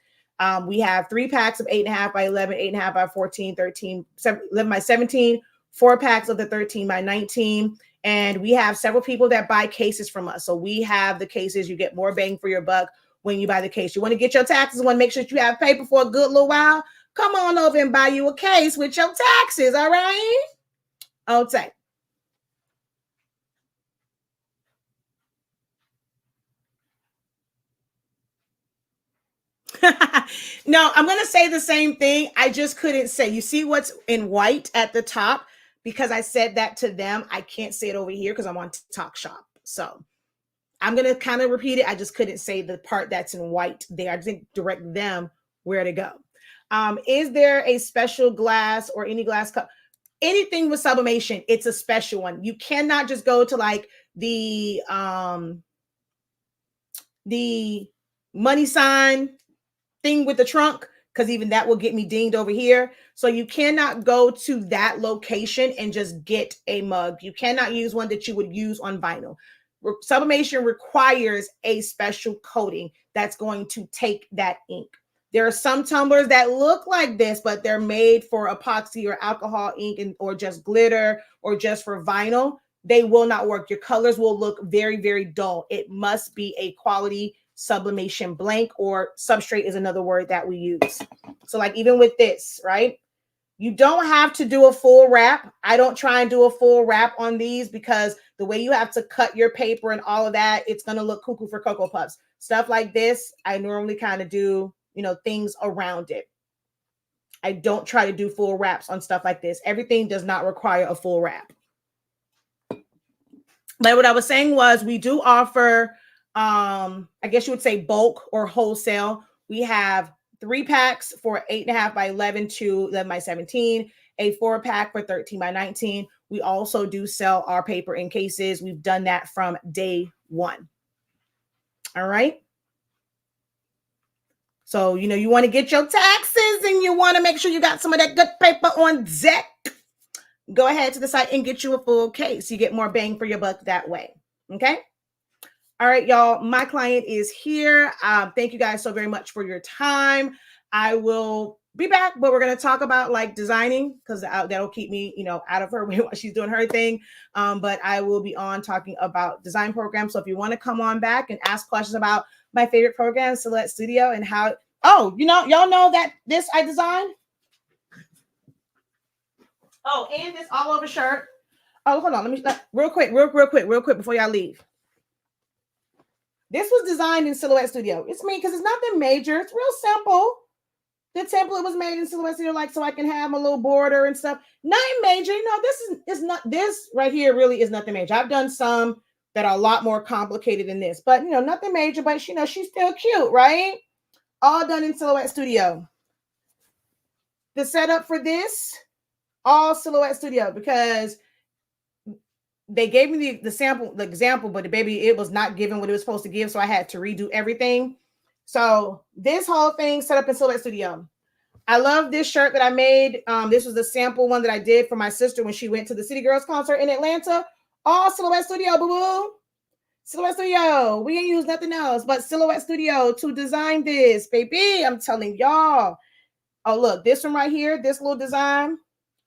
We have 3 packs of 8.5 by 11, 8.5 by 14, 13, 11 by 17, 4 packs of the 13 by 19. And we have several people that buy cases from us. So we have the cases. You get more bang for your buck when you buy the case. You want to get your taxes, want to make sure that you have paper for a good little while. Come on over and buy you a case with your taxes. All right. Okay. No, I'm going to say the same thing. I just couldn't say. You see what's in white at the top? Because I said that to them. I can't say it over here because I'm on Talk Shop. So I'm going to kind of repeat it. I just couldn't say the part that's in white there. I didn't direct them where to go. Is there a special glass or any glass cup? Anything with sublimation, it's a special one. You cannot just go to like the money sign thing with the trunk, because even that will get me dinged over here. So you cannot go to that location and just get a mug. You cannot use one that you would use on vinyl. Sublimation requires a special coating that's going to take that ink. There are some tumblers that look like this, but they're made for epoxy or alcohol ink or just glitter or just for vinyl. They will not work. Your colors will look very, very dull. It must be a quality sublimation blank, or substrate is another word that we use. So like even with this, right? You don't have to do a full wrap. I don't try and do a full wrap on these because the way you have to cut your paper and all of that, it's going to look cuckoo for Cocoa Puffs. Stuff like this, I normally kind of do, things around it. I don't try to do full wraps on stuff like this. Everything does not require a full wrap. Like what I was saying was we do offer, I guess you would say bulk or wholesale. We have 3 packs for 8.5 by 11 to 11 by 17, a 4-pack for 13 by 19. We also do sell our paper in cases. We've done that from day one. All right. So, you want to get your taxes and you want to make sure you got some of that good paper on deck. Go ahead to the site and get you a full case. You get more bang for your buck that way. Okay. All right, y'all. My client is here. Thank you guys so very much for your time. I will be back, but we're going to talk about like designing because that'll keep me, out of her way while she's doing her thing. But I will be on talking about design programs. So if you want to come on back and ask questions about my favorite program, Silhouette Studio, and how, y'all know that this I designed. Oh, and this all over shirt. Oh, hold on. Let me real quick before y'all leave. This was designed in Silhouette Studio. It's me because it's nothing major. It's real simple. The template was made in Silhouette Studio, like so I can have a little border and stuff. Nothing major. This right here really is nothing major. I've done some that are a lot more complicated than this, but nothing major. But she's still cute, right? All done in Silhouette Studio. The setup for this, all Silhouette Studio, because they gave me the example, but it was not given what it was supposed to give. So I had to redo everything. So this whole thing set up in Silhouette Studio. I love this shirt that I made. This was the sample one that I did for my sister when she went to the City Girls concert in Atlanta. All Silhouette Studio, boo-boo. Silhouette Studio. We ain't use nothing else but Silhouette Studio to design this, baby. I'm telling y'all. Oh, look, this one right here, this little design.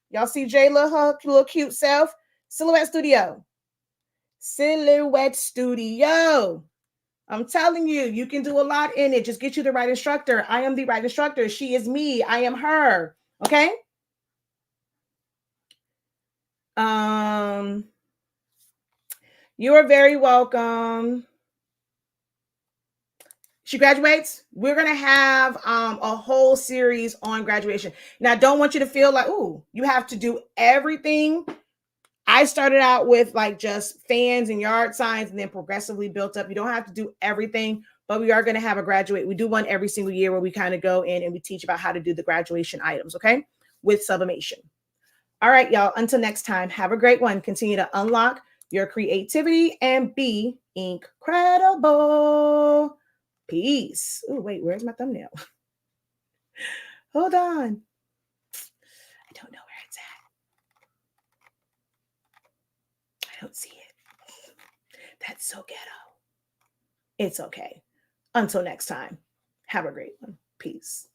Y'all see Jayla, her little cute self. Silhouette Studio. Silhouette Studio. I'm telling you, you can do a lot in it. Just get you the right instructor. I am the right instructor. She is me. I am her. Okay? You are very welcome. She graduates. We're going to have a whole series on graduation. Now, I don't want you to feel like, ooh, you have to do everything. I started out with like just fans and yard signs and then progressively built up. You don't have to do everything, but we are going to have a graduate. We do one every single year where we kind of go in and we teach about how to do the graduation items, okay, with Sublimation. All right, y'all, until next time, have a great one. Continue to unlock your creativity and be incredible. Peace. Oh, wait, where's my thumbnail? Hold on. I don't know where it's at. I don't see it. That's so ghetto. It's okay. Until next time, have a great one. Peace.